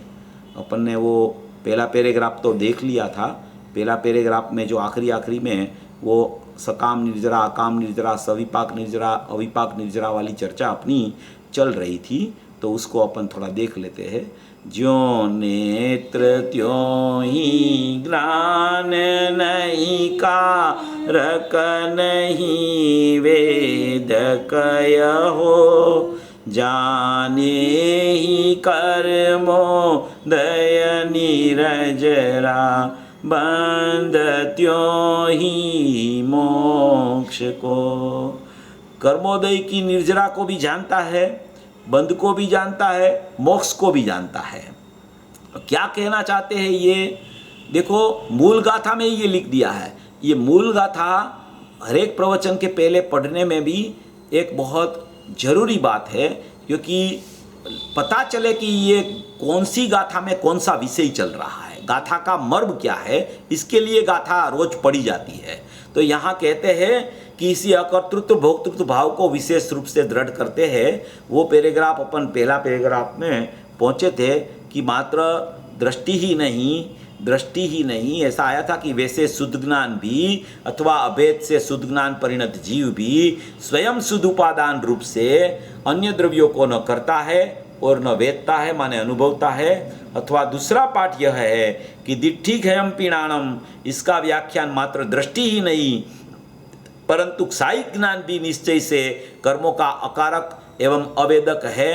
अपन ने वो पहला पैराग्राफ तो देख लिया था। पहला पैराग्राफ में जो आखिरी में वो सकाम निर्जरा, अकाम निर्जरा, सविपाक निर्जरा, अविपाक निर्जरा वाली चर्चा अपनी चल रही थी, तो उसको अपन थोड़ा देख लेते हैं। ज्यों नेत्र त्यों ही ज्ञान नहीं, कारक नहीं वेद कहो, जाने ही कर्मो दय नीरजरा, बंध त्यों ही मोक्ष को। कर्मोदय की निर्जरा को भी जानता है, बंध को भी जानता है, मोक्ष को भी जानता है। क्या कहना चाहते हैं ये देखो, मूल गाथा में ये लिख दिया है। ये मूल गाथा हर एक प्रवचन के पहले पढ़ने में भी एक बहुत ज़रूरी बात है, क्योंकि पता चले कि ये कौन सी गाथा में कौन सा विषय चल रहा है, गाथा का मर्म क्या है, इसके लिए गाथा रोज पढ़ी जाती है। तो यहाँ कहते हैं कि इसी अकर्तृत्व भोक्तृत्व भाव को विशेष रूप से दृढ़ करते हैं। वो पैराग्राफ अपन पहला पैराग्राफ में पहुँचे थे कि मात्र दृष्टि ही नहीं, ऐसा आया था कि वैसे शुद्ध ज्ञान भी अथवा अभेद से शुद्ध ज्ञान परिणत जीव भी स्वयं शुद्ध उपादान रूप से अन्य द्रव्यों को न करता है और न वेदता है, माने अनुभवता है। अथवा दूसरा पाठ यह है कि दिट्ठी घयम पीणाणम, इसका व्याख्यान मात्र दृष्टि ही नहीं परंतु क्षायिक ज्ञान भी निश्चय से कर्मों का अकारक एवं अवेदक है।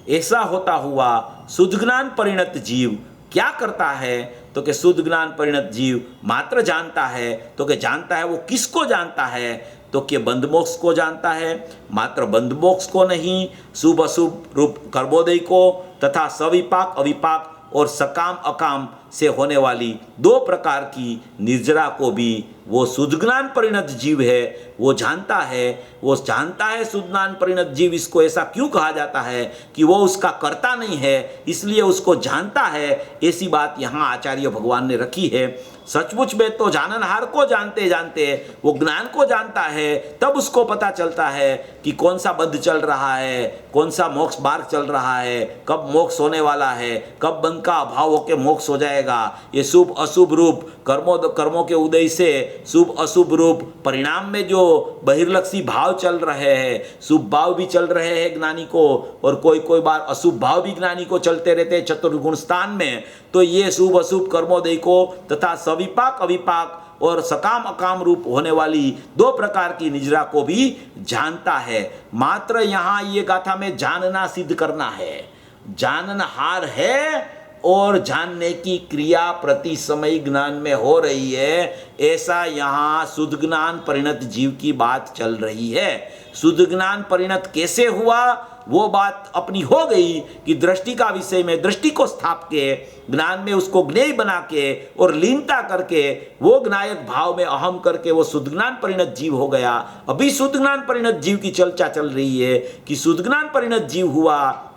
ऐसा होता हुआ शुद्ध ज्ञान परिणत जीव क्या करता है, तो कि शुद्ध ज्ञान परिणत जीव मात्र जानता है, तो कि जानता है वो किसको जानता है, तो कि बंधमोक्ष को जानता है, मात्र बंधमोक्ष को नहीं, शुभ अशुभ रूप कर्मोदय को तथा सविपाक अविपाक और सकाम अकाम से होने वाली 2 प्रकार की निर्जरा को भी वो शुद्ध ज्ञान परिणत जीव है, वो जानता है शुद्ध ज्ञान परिणत जीव इसको ऐसा क्यों कहा जाता है कि वो उसका कर्ता नहीं है, इसलिए उसको जानता है। ऐसी बात यहाँ आचार्य भगवान ने रखी है। सचमुच में तो जाननहार को जानते जानते वो ज्ञान को जानता है, तब उसको पता चलता है कि कौन सा बंध चल रहा है, कौन सा मोक्ष मार्ग चल रहा है, कब मोक्ष होने वाला है, कब बंध का अभाव होकर मोक्ष हो जाएगा। ये शुभ अशुभ रूप कर्मों के उदय से शुभ अशुभ रूप परिणाम में जो बहिर्लक्षी भाव चल रहे हैं, शुभ भाव भी चल रहे हैं ज्ञानी को, और कोई बार अशुभ भाव भी ज्ञानी को चलते रहते हैं चतुर्गुण स्थान में। तो ये शुभ अशुभ कर्मोदय को तथा सविपाक अविपाक और सकाम अकाम रूप होने वाली दो प्रकार की निजरा को भी जानता है। मात्र यहाँ ये गाथा में जानना सिद्ध करना है, जाननहार है और जानने की क्रिया प्रति समय ज्ञान में हो रही है, ऐसा यहाँ शुद्ध ज्ञान परिणत जीव की बात चल रही है। शुद्ध ज्ञान परिणत कैसे हुआ वो बात अपनी हो गई कि दृष्टि का विषय में दृष्टि को स्थाप के ज्ञान में उसको ज्ञेय बना के और लीनता करके वो ज्ञायक भाव में अहम करके वो शुद्ध ज्ञान परिणत जीव हो गया। अभी शुद्ध ज्ञान परिणत जीव की चर्चा चल रही है कि शुद्ध ज्ञान परिणत जीव हुआ,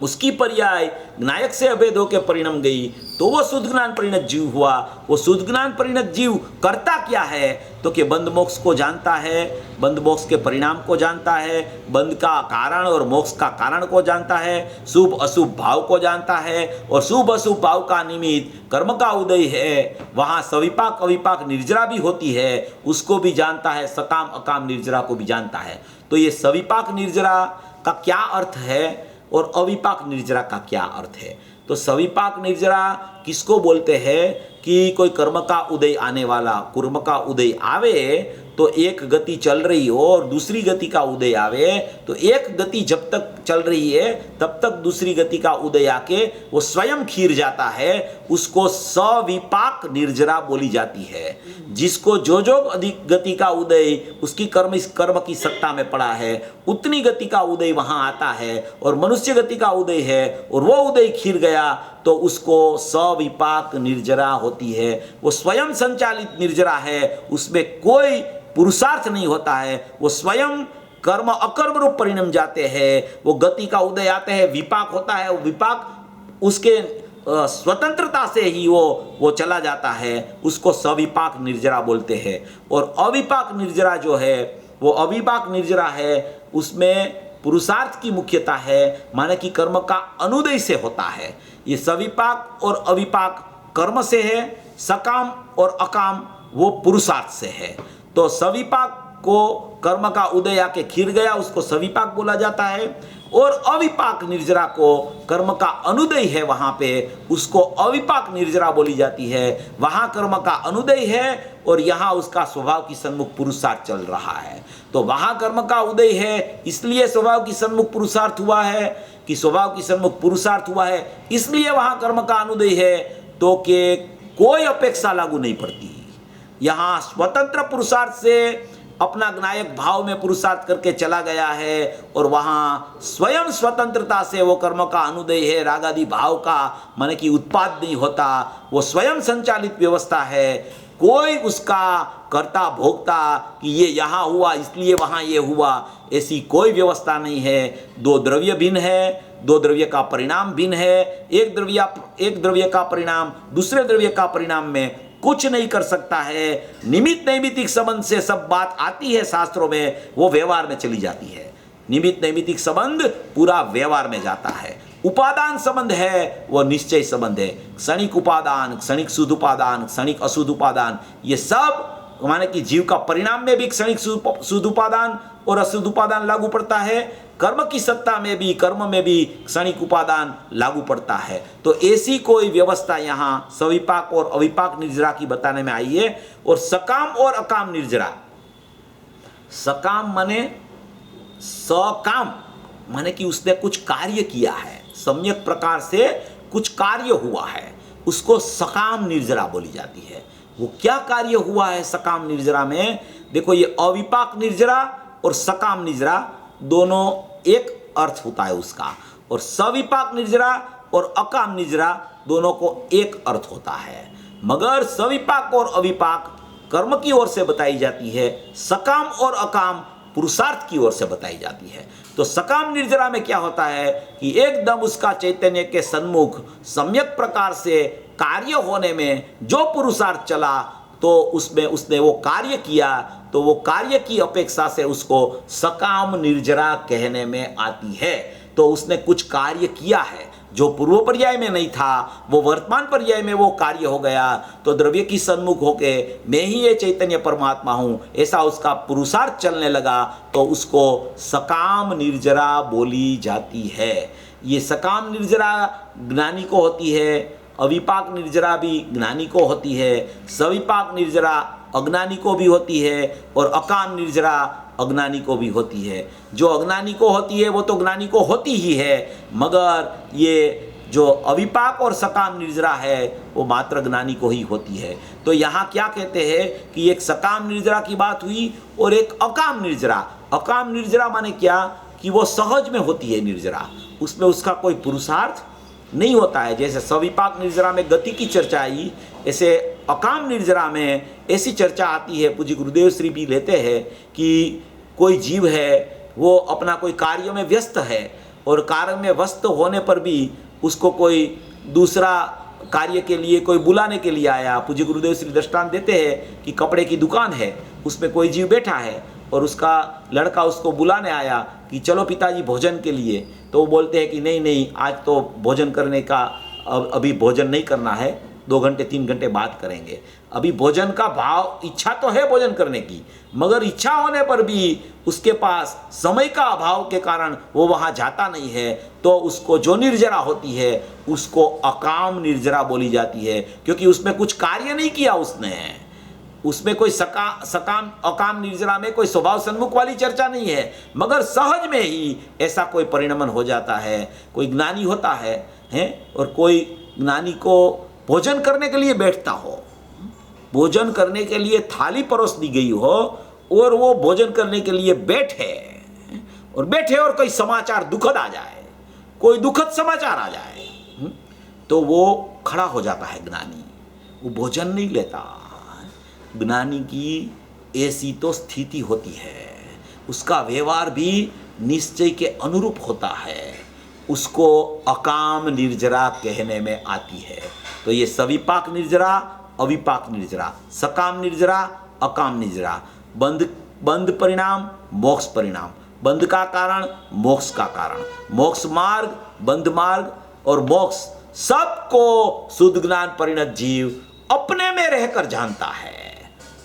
उसकी पर्याय नायक से अभेद होकर परिणम गई, तो वो शुद्ध ज्ञान परिणत जीव हुआ। वो शुद्ध ज्ञान परिणत जीव करता क्या है, तो कि बंध मोक्ष को जानता है, बंध मोक्ष के परिणाम को जानता है, बंध का कारण और मोक्ष का कारण को जानता है, शुभ अशुभ भाव को जानता है, और शुभ अशुभ भाव का निमित्त कर्म का उदय है, वहाँ सविपाक अविपाक निर्जरा भी होती है, उसको भी जानता है, सकाम अकाम निर्जरा को भी जानता है। तो ये सविपाक निर्जरा का क्या अर्थ है और अविपाक निर्जरा का क्या अर्थ है? तो सविपाक निर्जरा किसको बोलते हैं कि कोई कर्म का उदय आने वाला, कर्म का उदय आवे तो एक गति चल रही हो और दूसरी गति का उदय आवे, तो एक गति जब तक चल रही है तब तक दूसरी गति का उदय आके वो स्वयं खीर जाता है, उसको सविपाक निर्जरा बोली जाती है। जिसको जो अधिक गति का उदय उसकी कर्म की सत्ता में पड़ा है, उतनी गति का उदय वहां आता है, और मनुष्य गति का उदय है और वो उदय खीर गया तो उसको सविपाक निर्जरा होती है। वो स्वयं संचालित निर्जरा है, उसमें कोई पुरुषार्थ नहीं होता है, वो स्वयं कर्म अकर्म रूप परिणम जाते हैं। वो गति का उदय आते हैं, विपाक होता है, वो विपाक उसके स्वतंत्रता से ही वो चला जाता है, उसको सविपाक निर्जरा बोलते हैं। और अविपाक निर्जरा जो है वो अविपाक निर्जरा है, उसमें पुरुषार्थ की मुख्यता है, माने कि कर्म का अनुदय से होता है। ये सविपाक और अविपाक कर्म से है, सकाम और अकाम वो पुरुषार्थ से है। तो सविपाक को कर्म का उदय आके खीर गया, उसको सविपाक बोला जाता है, और अविपाक निर्जरा को कर्म का अनुदय है वहां पे, उसको अविपाक निर्जरा बोली जाती है। वहां कर्म का अनुदय है और यहाँ उसका स्वभाव की सन्मुख पुरुषार्थ चल रहा है। तो वहां कर्म का उदय है इसलिए स्वभाव की सन्मुख पुरुषार्थ हुआ है, कि स्वभाव की सन्मुख पुरुषार्थ हुआ है इसलिए वहां कर्म का अनुदय है, तो कि कोई अपेक्षा लागू नहीं पड़ती। यहाँ स्वतंत्र पुरुषार्थ से अपना ज्ञायक भाव में पुरुषार्थ करके चला गया है, और वहाँ स्वयं स्वतंत्रता से वो कर्म का अनुदय है, राग आदि भाव का माने कि उत्पाद नहीं होता, वो स्वयं संचालित व्यवस्था है। कोई उसका कर्ता भोक्ता कि ये यहाँ हुआ इसलिए वहाँ ये हुआ, ऐसी कोई व्यवस्था नहीं है। दो द्रव्य भिन्न है, दो द्रव्य का परिणाम भिन्न है, एक द्रव्य का परिणाम दूसरे द्रव्य का परिणाम में कुछ नहीं कर सकता है। निमित्त नैमित्तिक संबंध से सब बात आती है शास्त्रों में, वो व्यवहार में चली जाती है। निमित्त नैमित्तिक संबंध पूरा व्यवहार में जाता है। उपादान संबंध है वो निश्चय संबंध है, क्षणिक उपादान, क्षणिक शुद्ध उपादान, क्षणिक अशुद्ध उपादान, ये सब माने कि जीव का परिणाम में भी क्षणिक शुद्ध उपादान और अशुद्ध उपादान लागू पड़ता है, कर्म की सत्ता में भी कर्म में भी क्षणिक उपादान लागू पड़ता है। तो ऐसी कोई व्यवस्था यहाँ सविपाक और अविपाक निर्जरा की बताने में आई है। और सकाम और अकाम निर्जरा, सकाम माने सकाम माने कि उसने कुछ कार्य किया है, सम्यक प्रकार से कुछ कार्य हुआ है, उसको सकाम निर्जरा बोली जाती है। वो क्या कार्य हुआ है सकाम निर्जरा में? देखो, ये अविपाक निर्जरा और सकाम निर्जरा दोनों एक अर्थ होता है उसका, और सविपाक निर्जरा और अकाम निर्जरा दोनों को एक अर्थ होता है। मगर सविपाक और अविपाक कर्म की ओर से बताई जाती है, सकाम और अकाम पुरुषार्थ की ओर से बताई जाती है। तो सकाम निर्जरा में क्या होता है कि एकदम उसका चैतन्य के सन्मुख सम्यक प्रकार से कार्य होने में जो पुरुषार्थ चला, तो उसमें उसने वो कार्य किया, तो वो कार्य की अपेक्षा से उसको सकाम निर्जरा कहने में आती है। तो उसने कुछ कार्य किया है जो पूर्व पर्याय में नहीं था, वो वर्तमान पर्याय में वो कार्य हो गया। तो द्रव्य की सन्मुख होके मैं ही ये चैतन्य परमात्मा हूँ, ऐसा उसका पुरुषार्थ चलने लगा, तो उसको सकाम निर्जरा बोली जाती है। ये सकाम निर्जरा ज्ञानी को होती है, अविपाक निर्जरा भी ज्ञानी को होती है, सविपाक निर्जरा अज्ञानी को भी होती है, और अकाम निर्जरा अज्ञानी को भी होती है। जो अज्ञानी को होती है वो तो ज्ञानी को होती ही है, मगर ये जो अविपाक और सकाम निर्जरा है वो मात्र ज्ञानी को ही होती है। तो यहाँ क्या कहते हैं कि एक सकाम निर्जरा की बात हुई और एक अकाम निर्जरा। अकाम निर्जरा माने क्या कि वो सहज में होती है निर्जरा, उसमें उसका कोई पुरुषार्थ नहीं होता है। जैसे सविपाक निर्जरा में गति की चर्चा आई, ऐसे अकाम निर्जरा में ऐसी चर्चा आती है, पूज्य गुरुदेव श्री भी लेते हैं कि कोई जीव है, वो अपना कोई कार्य में व्यस्त है, और कार्य में व्यस्त होने पर भी उसको कोई दूसरा कार्य के लिए कोई बुलाने के लिए आया। पूज्य गुरुदेव श्री दृष्टांत देते हैं कि कपड़े की दुकान है, उसमें कोई जीव बैठा है और उसका लड़का उसको बुलाने आया कि चलो पिताजी भोजन के लिए। तो वो बोलते हैं कि नहीं नहीं, आज तो भोजन करने का, अभी भोजन नहीं करना है, 2 घंटे 3 घंटे बाद करेंगे। अभी भोजन का भाव, इच्छा तो है भोजन करने की, मगर इच्छा होने पर भी उसके पास समय का अभाव के कारण वो वहाँ जाता नहीं है। तो उसको जो निर्जरा होती है उसको अकाम निर्जरा बोली जाती है, क्योंकि उसमें कुछ कार्य नहीं किया उसने। उसमें कोई सकाम अकाम निर्जरा में कोई स्वभाव सन्मुख वाली चर्चा नहीं है, मगर सहज में ही ऐसा कोई परिणमन हो जाता है। कोई ज्ञानी होता है और कोई ज्ञानी को भोजन करने के लिए बैठता हो, भोजन करने के लिए थाली परोस दी गई हो, और वो भोजन करने के लिए बैठे और कोई समाचार दुखद आ जाए, कोई दुखद समाचार आ जाए, तो वो खड़ा हो जाता है ज्ञानी, वो भोजन नहीं लेता। ज्ञानी की ऐसी तो स्थिति होती है, उसका व्यवहार भी निश्चय के अनुरूप होता है, उसको अकाम निर्जरा कहने में आती है। तो ये सविपाक निर्जरा, अविपाक निर्जरा, सकाम निर्जरा, अकाम निर्जरा, बंध परिणाम, मोक्ष परिणाम, बंध का कारण, मोक्ष का कारण, मोक्ष मार्ग, बंध मार्ग और मोक्ष सबको शुद्ध ज्ञान परिणत जीव अपने में रहकर जानता है।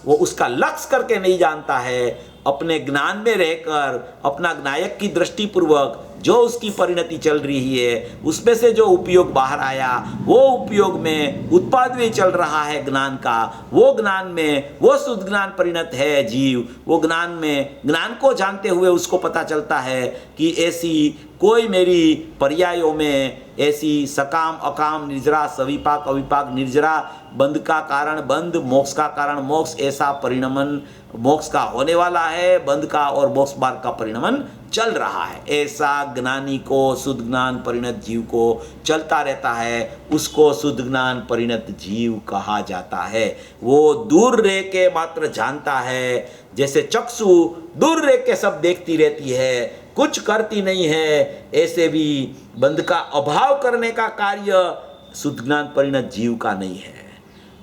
वो उसका लक्ष्य करके नहीं जानता है, अपने ज्ञान में रहकर अपना ज्ञायक की दृष्टि पूर्वक जो उसकी परिणति चल रही है, उसमें से जो उपयोग बाहर आया, वो उपयोग में उत्पाद भी चल रहा है ज्ञान का, वो ज्ञान में वो शुद्ध ज्ञान परिणत है जीव। वो ज्ञान में, ज्ञान को जानते हुए उसको पता चलता है कि ऐसी कोई मेरी पर्यायों में ऐसी सकाम अकाम निर्जरा, सविपाक अविपाक निर्जरा, बंध का कारण बंध, मोक्ष का कारण मोक्ष, ऐसा परिणमन मोक्ष का होने वाला है, बंध का और मोक्ष मार्ग का परिणमन चल रहा है। ऐसा ज्ञानी को, शुद्ध ज्ञान परिणत जीव को चलता रहता है, उसको शुद्ध ज्ञान परिणत जीव कहा जाता है। वो दूर रह के मात्र जानता है, जैसे चक्षु दूर रह के सब देखती रहती है, कुछ करती नहीं है, ऐसे भी बंध का अभाव करने का कार्य शुद्ध ज्ञान परिणत जीव का नहीं है।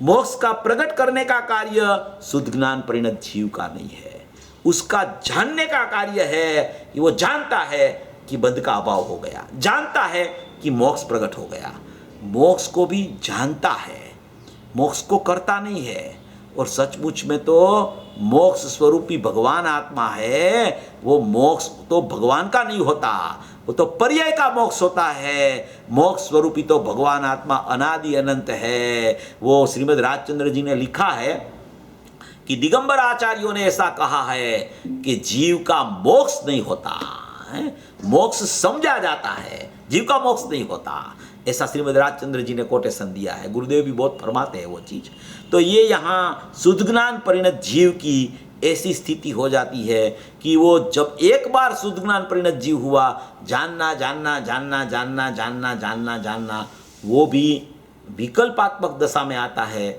मोक्ष का प्रकट करने का कार्य शुद्ध ज्ञान परिणत जीव का नहीं है। उसका जानने का कार्य है कि वो जानता है कि बंध का अभाव हो गया, जानता है कि मोक्ष प्रकट हो गया। मोक्ष को भी जानता है, मोक्ष को करता नहीं है। और सचमुच में तो मोक्ष स्वरूपी भगवान आत्मा है, वो मोक्ष तो भगवान का नहीं होता, वो तो पर्याय का मोक्ष होता है। मोक्ष स्वरूपी तो भगवान आत्मा अनादि अनंत है। वो श्रीमद् राजचंद्र जी ने लिखा है कि दिगंबर आचार्यों ने ऐसा कहा है कि जीव का मोक्ष नहीं होता है, मोक्ष समझा जाता है, जीव का मोक्ष नहीं होता। ऐसा श्रीमद् राजचंद्र जी ने कोटेशन दिया है, गुरुदेव भी बहुत फरमाते हैं वो चीज़। तो ये यहाँ शुद्ध ज्ञान परिणत जीव की ऐसी स्थिति हो जाती है कि वो जब एक बार शुद्ध ज्ञान परिणत जीव हुआ, जानना जानना जानना जानना जानना जानना जानना, वो भी विकल्पात्मक दशा में आता है।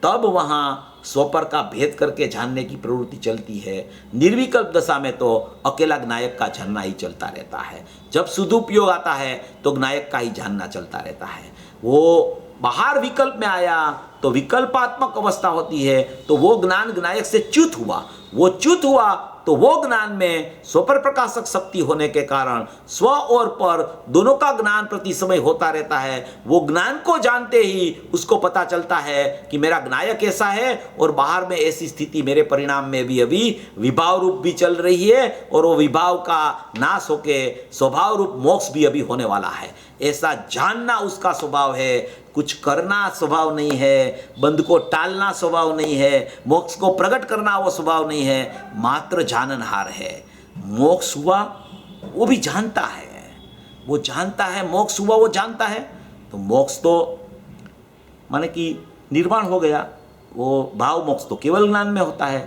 तब वहाँ स्वपर का भेद करके जानने की प्रवृत्ति चलती है। निर्विकल्प दशा में तो अकेला ज्ञायक का जानना ही चलता रहता है। जब सदुपयोग आता है तो ज्ञायक का ही जानना चलता रहता है। वो बाहर विकल्प में आया तो विकल्पात्मक अवस्था होती है, तो वो ज्ञान ज्ञायक से च्युत हुआ। वो च्युत हुआ तो वो ज्ञान में स्वपर प्रकाशक शक्ति होने के कारण स्व और पर दोनों का ज्ञान प्रति समय होता रहता है। वो ज्ञान को जानते ही उसको पता चलता है कि मेरा ज्ञायक ऐसा है और बाहर में ऐसी स्थिति मेरे परिणाम में भी अभी विभाव रूप भी चल रही है और वो विभाव का नाश होके स्वभाव रूप मोक्ष भी अभी होने वाला है। ऐसा जानना उसका स्वभाव है। कुछ करना स्वभाव नहीं है, बंध को टालना स्वभाव नहीं है, मोक्ष को प्रकट करना वो स्वभाव नहीं है, मात्र जाननहार है। मोक्ष हुआ वो भी जानता है, वो जानता है। मोक्ष हुआ वो जानता है, तो मोक्ष तो माने कि निर्वाण हो गया। वो भाव मोक्ष तो केवल ज्ञान में होता है,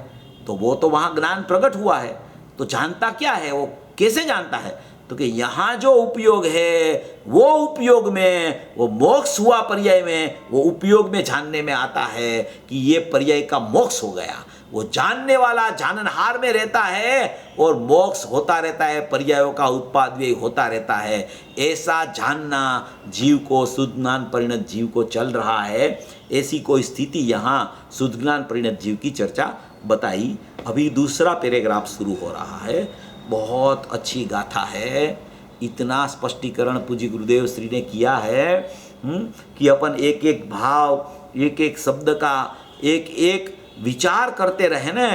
तो वो तो वहाँ ज्ञान प्रकट हुआ है। तो जानता क्या है, वो कैसे जानता है, तो कि यहाँ जो उपयोग है वो उपयोग में, वो मोक्ष हुआ पर्याय में, वो उपयोग में जानने में आता है कि ये पर्याय का मोक्ष हो गया। वो जानने वाला जाननहार में रहता है और मोक्ष होता रहता है, पर्यायों का उत्पाद व्यय होता रहता है। ऐसा जानना जीव को, शुद्ध ज्ञान परिणत जीव को चल रहा है। ऐसी कोई स्थिति यहाँ शुद्ध ज्ञान परिणत जीव की चर्चा बताई। अभी दूसरा पैराग्राफ शुरू हो रहा है। बहुत अच्छी गाथा है। इतना स्पष्टीकरण पूज्य गुरुदेव श्री ने किया है कि अपन एक एक भाव, एक एक शब्द का एक एक विचार करते रहे न,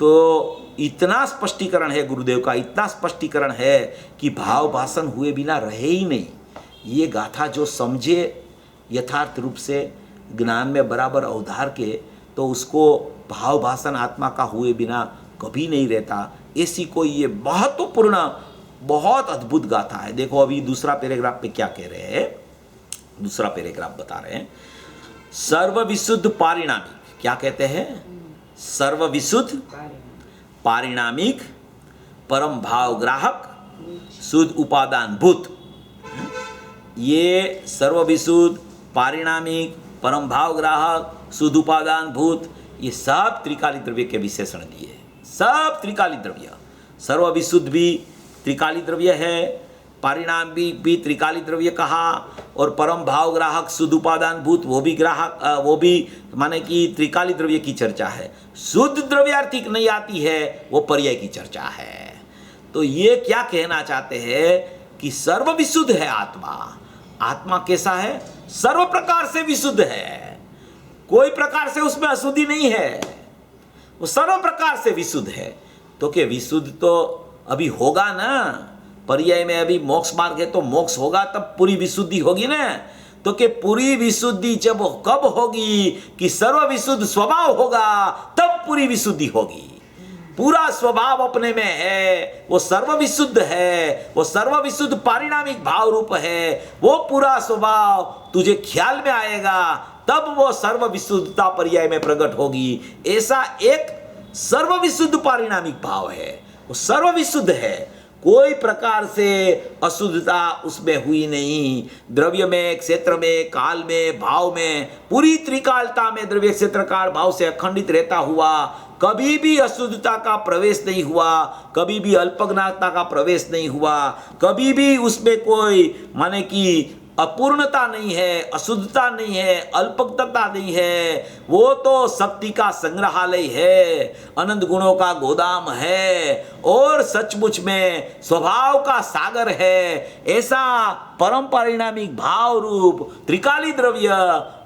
तो इतना स्पष्टीकरण है गुरुदेव का, इतना स्पष्टीकरण है कि भाव भाषण हुए बिना रहे ही नहीं। ये गाथा जो समझे यथार्थ रूप से ज्ञान में बराबर अवधार के, तो उसको भाव भाषण आत्मा का हुए बिना कभी नहीं रहता। ऐसी कोई ये महत्वपूर्ण, बहुत अद्भुत गाथा है। देखो अभी दूसरा पैराग्राफ पे क्या कह रहे हैं। दूसरा पैराग्राफ बता रहे हैं, सर्वविशुद्ध पारिणामिक। क्या कहते हैं? सर्वविशुद्ध पारिणामिक, परम भाव ग्राहक, शुद्ध उपादान भूत। ये सर्वविशुद्ध पारिणामिक, परम भाव ग्राहक, शुद्ध उपादान भूत, ये सब त्रिकाली द्रव्य के विशेषण दिए। सब त्रिकाली द्रव्य, सर्वविशुद्ध भी त्रिकाली द्रव्य है, पारिणाम भी त्रिकाली द्रव्य कहा, और परम भाव ग्राहक शुद्ध उपादान भूत वो भी ग्राहक, वो भी माने कि त्रिकाली द्रव्य की चर्चा है। शुद्ध द्रव्यार्थिक नहीं आती है, वो पर्याय की चर्चा है। तो ये क्या कहना चाहते हैं कि सर्वविशुद्ध है आत्मा। आत्मा कैसा है? सर्व प्रकार से विशुद्ध है, कोई प्रकार से उसमें अशुद्धि नहीं है, वो सर्व प्रकार से विशुद्ध है। तो क्या विशुद्ध तो अभी होगा ना, पर्याय में अभी मोक्ष मार्ग है तो मोक्ष होगा तब पूरी विशुद्धि होगी ना। तो कि पूरी विशुद्धि जब कब होगी कि सर्व विशुद्ध स्वभाव होगा, तब पूरी विशुद्धि होगी। पूरा स्वभाव अपने में है, वो सर्व विशुद्ध है, वो सर्व विशुद्ध पारिणामिक भाव रूप है। वो पूरा स्वभाव तुझे ख्याल में आएगा, तब वो सर्व विशुद्धता पर्याय में प्रकट होगी। ऐसा एक सर्व विशुद्ध पारिणामिक भाव है, वो सर्व विशुद्ध है, कोई प्रकार से अशुद्धता उसमें हुई नहीं। द्रव्य में, क्षेत्र में, काल में, भाव में, पूरी त्रिकालता में द्रव्य क्षेत्र काल भाव से अखंडित रहता हुआ कभी भी अशुद्धता का प्रवेश नहीं हुआ, कभी भी अल्पज्ञानता का प्रवेश नहीं हुआ, कभी भी उसमें कोई माने कि अपूर्णता नहीं है, अशुद्धता नहीं है, अल्पज्ञता नहीं है। वो तो शक्ति का संग्रहालय है, अनंत गुणों का गोदाम है और सचमुच में स्वभाव का सागर है। ऐसा परम परिणामिक भाव रूप त्रिकाली द्रव्य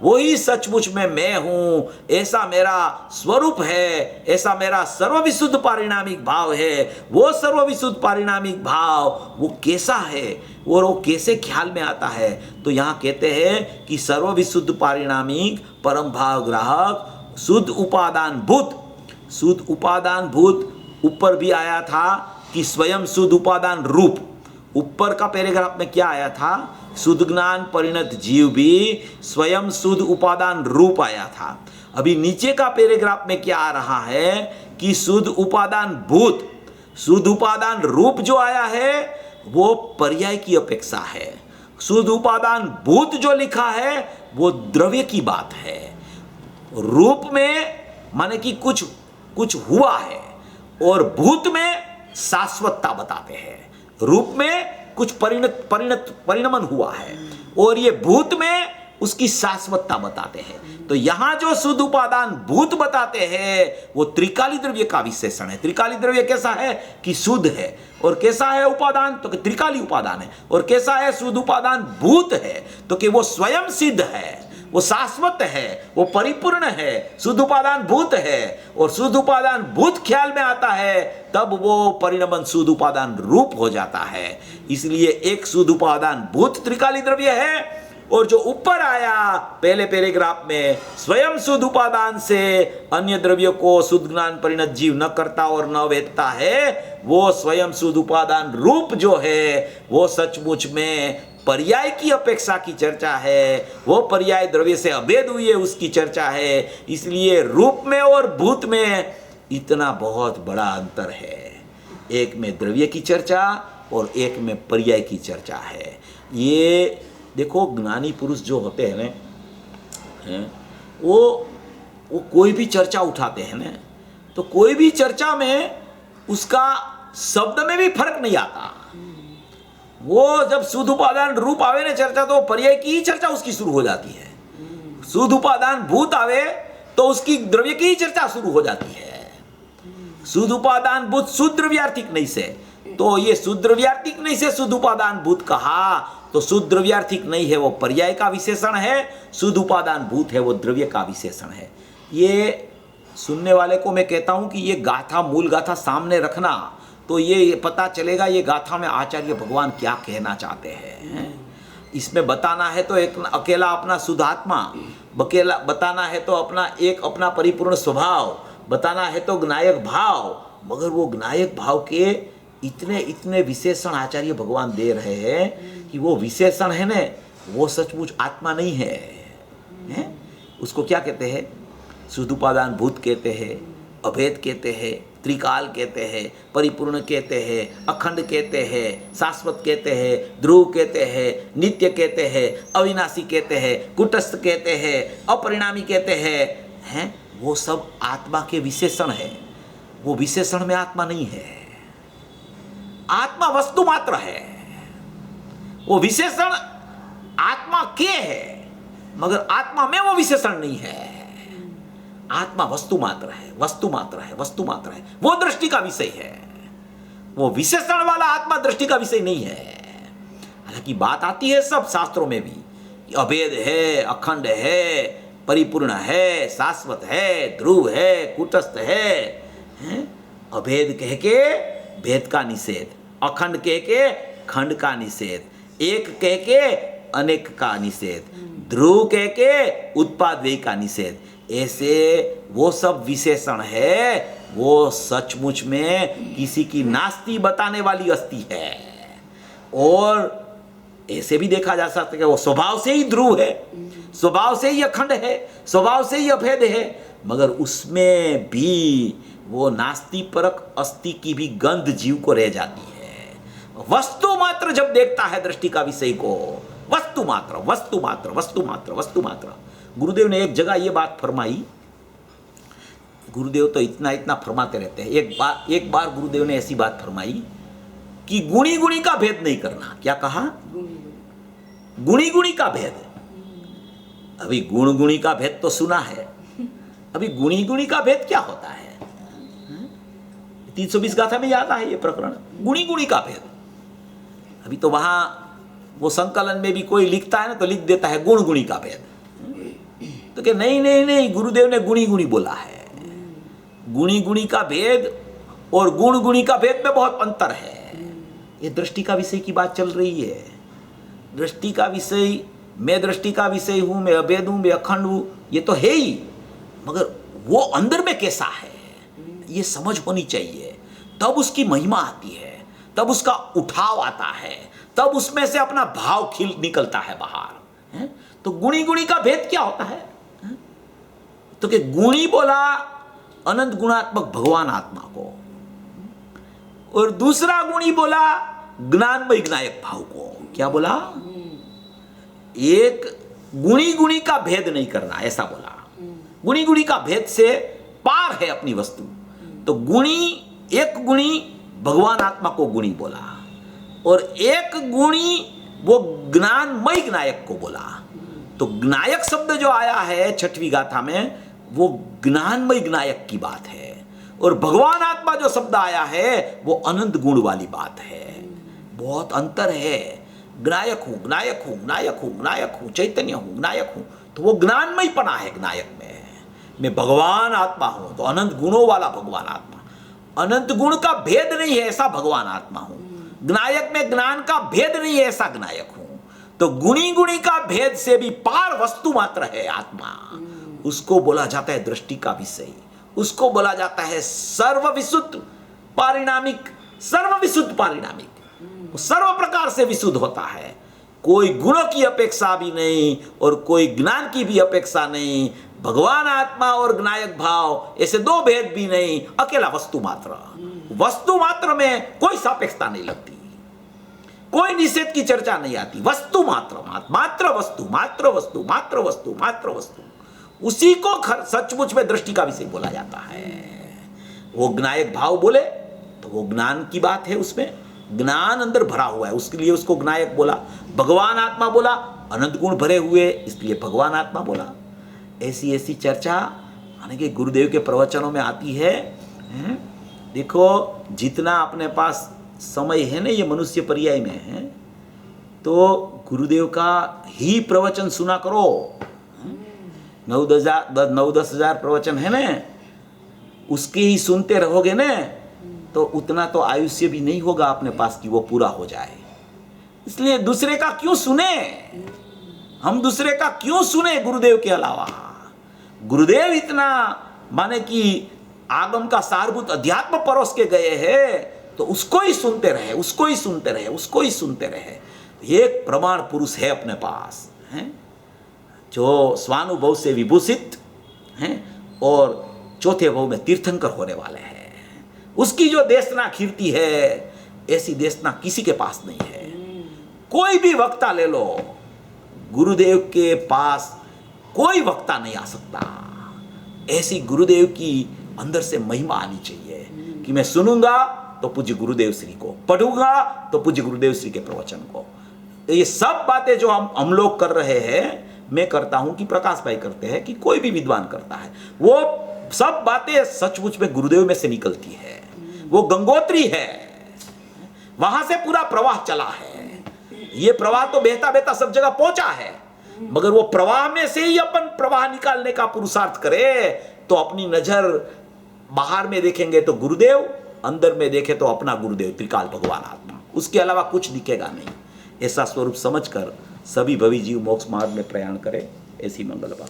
वही सचमुच में मैं हूँ, ऐसा मेरा स्वरूप है, ऐसा मेरा सर्वविशुद्ध पारिणामिक भाव है। वो सर्वविशुद्ध पारिणामिक भाव वो कैसा है और वो कैसे ख्याल में आता है? तो यहाँ कहते हैं कि सर्वविशुद्ध पारिणामिक, परम भाव ग्राहक, शुद्ध उपादान भूत। शुद्ध उपादान भूत ऊपर भी आया था कि स्वयं शुद्ध उपादान रूप। ऊपर का पैराग्राफ में क्या आया था? शुद्ध ज्ञान परिणत जीव भी स्वयं शुद्ध उपादान रूप आया था। अभी नीचे का पैराग्राफ में क्या आ रहा है कि शुद्ध उपादान भूत। शुद्ध उपादान रूप जो आया है वो पर्याय की अपेक्षा है। शुद्ध उपादान भूत जो लिखा है वो द्रव्य की बात है। रूप में माने कि कुछ कुछ हुआ है, और भूत में शाश्वतता बताते हैं। रूप में कुछ परिणमन हुआ है, और ये भूत में उसकी शाश्वतता बताते हैं। तो यहां जो शुद्ध उपादान भूत बताते हैं वो त्रिकाली द्रव्य का विशेषण है। त्रिकाली द्रव्य कैसा है कि शुद्ध है, और कैसा है उपादान तो कि त्रिकाली उपादान है, और कैसा है शुद्ध उपादान भूत है तो कि वो स्वयं सिद्ध है, वो शाश्वत है, वो परिपूर्ण है। शुद्ध उपादान भूत है, और शुद्ध उपादान भूत ख्याल में आता है तब वो परिणमन शुद्ध उपादान रूप हो जाता है। इसलिए एक शुद्ध उपादान भूत त्रिकाली द्रव्य है, और जो ऊपर आया पहले पैराग्राफ में स्वयं शुद्ध उपादान से अन्य द्रव्यों को शुद्ध ज्ञान परिणत जीव न करता और न वेदता है, वो स्वयं शुद्ध उपादान रूप जो है वो सचमुच में पर्याय की अपेक्षा की चर्चा है। वो पर्याय द्रव्य से अभेद हुई है उसकी चर्चा है। इसलिए रूप में और भूत में इतना बहुत बड़ा अंतर है। एक में द्रव्य की चर्चा और एक में पर्याय की चर्चा है। ये देखो ज्ञानी पुरुष जो होते हैं ना, वो कोई भी चर्चा उठाते हैं ना, तो कोई भी चर्चा में उसका शब्द में भी फर्क नहीं आता। वो जब शुद्ध उपादान रूप आवे ना चर्चा, तो पर्याय की ही चर्चा उसकी शुरू हो जाती है। शुद्ध उपादान भूत आवे तो उसकी द्रव्य की ही चर्चा शुरू हो जाती है। शुद्ध उपादान भूत शुद्ध द्रव्यार्थिक नहीं से, तो ये शुद्ध द्रव्यार्थिक नहीं से शुद्ध उपादान भूत कहा, तो शुद्ध द्रव्यार्थिक नहीं है वो पर्याय का विशेषण है, शुद्ध उपादान भूत है वो द्रव्य का विशेषण है। ये सुनने वाले को मैं कहता हूं कि ये गाथा मूल गाथा सामने रखना, तो ये पता चलेगा ये गाथा में आचार्य भगवान क्या कहना चाहते हैं। इसमें बताना है तो एक अकेला अपना शुद्धात्मा, बताना है तो अपना परिपूर्ण स्वभाव, बताना है तो ज्ञायक भाव, मगर वो ज्ञायक भाव के इतने विशेषण आचार्य भगवान दे रहे हैं कि वो विशेषण है ना, वो सचमुच आत्मा नहीं है। उसको क्या कहते हैं? शुद्ध उपादान भूत कहते हैं, अभेद कहते हैं, त्रिकाल कहते हैं, परिपूर्ण कहते हैं, अखंड कहते हैं, शाश्वत कहते हैं, ध्रुव कहते हैं, नित्य कहते हैं, अविनाशी कहते हैं, कुटस्थ कहते हैं, अपरिणामी कहते हैं। वो सब आत्मा के विशेषण है। वो विशेषण में आत्मा नहीं है। आत्मा वस्तु मात्र है। वो विशेषण आत्मा के है, मगर आत्मा में वो विशेषण नहीं है। आत्मा वस्तु मात्र है, वस्तु मात्र है, वस्तु मात्र है। वो दृष्टि का विषय है। वो विशेषण वाला आत्मा दृष्टि का विषय नहीं है। हालांकि बात आती है सब शास्त्रों में भी, अभेद है, अखंड है, परिपूर्ण है, शाश्वत है, ध्रुव है, कुटस्थ है। अभेद कह के भेद का निषेध, अखंड कह के खंड का निषेध, एक कह के अनेक का निषेध, ध्रुव कह के उत्पाद व्यय का निषेध। ऐसे वो सब विशेषण है, वो सचमुच में किसी की नास्ति बताने वाली अस्थि है। और ऐसे भी देखा जा सकता है कि वो स्वभाव से ही ध्रुव है, स्वभाव से ही अखंड है, स्वभाव से ही अभेद है, मगर उसमें भी वो नास्ति परक अस्थि की भी गंध जीव को रह जाती है। वस्तु मात्र जब देखता है दृष्टि का विषय को, वस्तु मात्र, वस्तु मात्र, वस्तु मात्र, वस्तु मात्र। गुरुदेव ने एक जगह ये बात फरमाई। गुरुदेव तो इतना फरमाते रहते हैं। एक बार गुरुदेव ने ऐसी बात फरमाई कि गुणी गुणी का भेद नहीं करना। क्या कहा? गुणी गुणी का भेद। अभी गुण गुणी का भेद तो सुना है, अभी गुणी गुणी का भेद क्या होता है? 320 गाथा में आता है ये प्रकरण, गुणी गुणी का भेद। अभी तो वहां वो संकलन में भी कोई लिखता है ना, तो लिख देता है गुण गुणी का भेद। तो कि नहीं, गुरुदेव ने गुणी गुणी बोला है। गुणी गुणी का भेद और गुण गुणी का भेद में बहुत अंतर है। ये दृष्टि का विषय की बात चल रही है। दृष्टि का विषय, मैं दृष्टि का विषय हूं, मैं अभेद हूं, मैं अखंड हूं, ये तो है ही, मगर वो अंदर में कैसा है ये समझ होनी चाहिए। तब उसकी महिमा आती है, तब उसका उठाव आता है, तब उसमें से अपना भाव खिल निकलता है बाहर। तो गुणी गुणी का भेद क्या होता है? तो कि गुणी बोला अनंत गुणात्मक भगवान आत्मा को, और दूसरा गुणी बोला ज्ञानमय ज्ञायक भाव को। क्या बोला? एक गुणी गुणी का भेद नहीं करना, ऐसा बोला। गुणी गुणी का भेद से पार है अपनी वस्तु। तो गुणी, एक गुणी भगवान आत्मा को गुणी बोला, और एक गुणी वो ज्ञानमय ज्ञायक को बोला। तो ज्ञायक शब्द जो आया है छठवीं गाथा में, वो ज्ञानमय ज्ञायक की बात है, और भगवान आत्मा जो शब्द आया है वो अनंत गुण वाली बात है। बहुत अंतर है। ज्ञायक हूं, ज्ञायक हूं, ज्ञायक हूं, ज्ञायक हूं, चैतन्य हूं, ज्ञायक हूं, तो वो ज्ञानमय पना है ज्ञायक में। मैं भगवान आत्मा हूं तो अनंत गुणों वाला भगवान आत्मा, अनंत गुण का भेद नहीं है ऐसा भगवान आत्मा हूं। ज्ञायक में ज्ञान का भेद नहीं है ऐसा ज्ञायक हूं। तो गुणी गुणी का भेद से भी पार वस्तु मात्र है आत्मा। उसको बोला जाता है दृष्टि का विषय, उसको बोला जाता है सर्वविशुद्ध पारिणामिक, सर्वविशुद्ध पारिणामिक, सर्व प्रकार से विशुद्ध होता है। कोई गुणों की अपेक्षा भी नहीं और कोई ज्ञान की भी अपेक्षा नहीं। भगवान आत्मा और ज्ञायक भाव ऐसे दो भेद भी नहीं, अकेला वस्तु मात्र। वस्तु मात्र में कोई सापेक्षता नहीं लगती, कोई निषेध की चर्चा नहीं आती। वस्तु मात्र, मात्र वस्तु, मात्र वस्तु, मात्र वस्तु, मात्र वस्तु, उसी को सचमुच में दृष्टि का विषय बोला जाता है। वो ज्ञायक भाव बोले तो वो ज्ञान की बात है, उसमें ज्ञान अंदर भरा हुआ है, उसके लिए उसको ज्ञायक बोला। भगवान आत्मा बोला, अनंत गुण भरे हुए, इसलिए भगवान आत्मा बोला। ऐसी ऐसी चर्चा यानी कि गुरुदेव के प्रवचनों में आती है। देखो जितना अपने पास समय है ना, ये मनुष्य पर्याय में है, तो गुरुदेव का ही प्रवचन सुना करो। 9-10 हजार प्रवचन है ना, उसके ही सुनते रहोगे ना, तो उतना तो आयुष्य भी नहीं होगा अपने पास कि वो पूरा हो जाए। इसलिए दूसरे का क्यों सुने, हम दूसरे का क्यों सुने गुरुदेव के अलावा। गुरुदेव इतना माने कि आगम का सारभूत अध्यात्म परोस के गए हैं, तो उसको ही सुनते रहे, उसको ही सुनते रहे, उसको ही सुनते रहे। एक प्रमाण पुरुष है अपने पास, है जो स्वानुभव से विभूषित हैं और चौथे भाव में तीर्थंकर होने वाले हैं। उसकी जो देशना कीर्ति है, ऐसी देशना किसी के पास नहीं है। कोई भी वक्ता ले लो, गुरुदेव के पास कोई वक्ता नहीं आ सकता। ऐसी गुरुदेव की अंदर से महिमा आनी चाहिए कि मैं सुनूंगा तो पूज्य गुरुदेव श्री को, पढ़ूंगा तो पूज्य गुरुदेव श्री के प्रवचन को। ये सब बातें जो हम लोग कर रहे हैं, मैं करता हूं कि प्रकाश भाई करते हैं कि कोई भी विद्वान करता है, वो सब बातें सचमुच में गुरुदेव में से निकलती है। वो गंगोत्री है, वहां से पूरा प्रवाह चला है। ये प्रवाह तो बहता बहता सब जगह पहुंचा है, मगर वो प्रवाह में से ही अपन प्रवाह निकालने का पुरुषार्थ करे तो अपनी नजर बाहर में देखेंगे तो गुरुदेव, अंदर में देखे तो अपना गुरुदेव त्रिकाल भगवान आत्मा, उसके अलावा कुछ दिखेगा नहीं। ऐसा स्वरूप समझकर सभी भवी जीव मोक्ष मार्ग में प्रयाण करें। ऐसी मंगल भाव।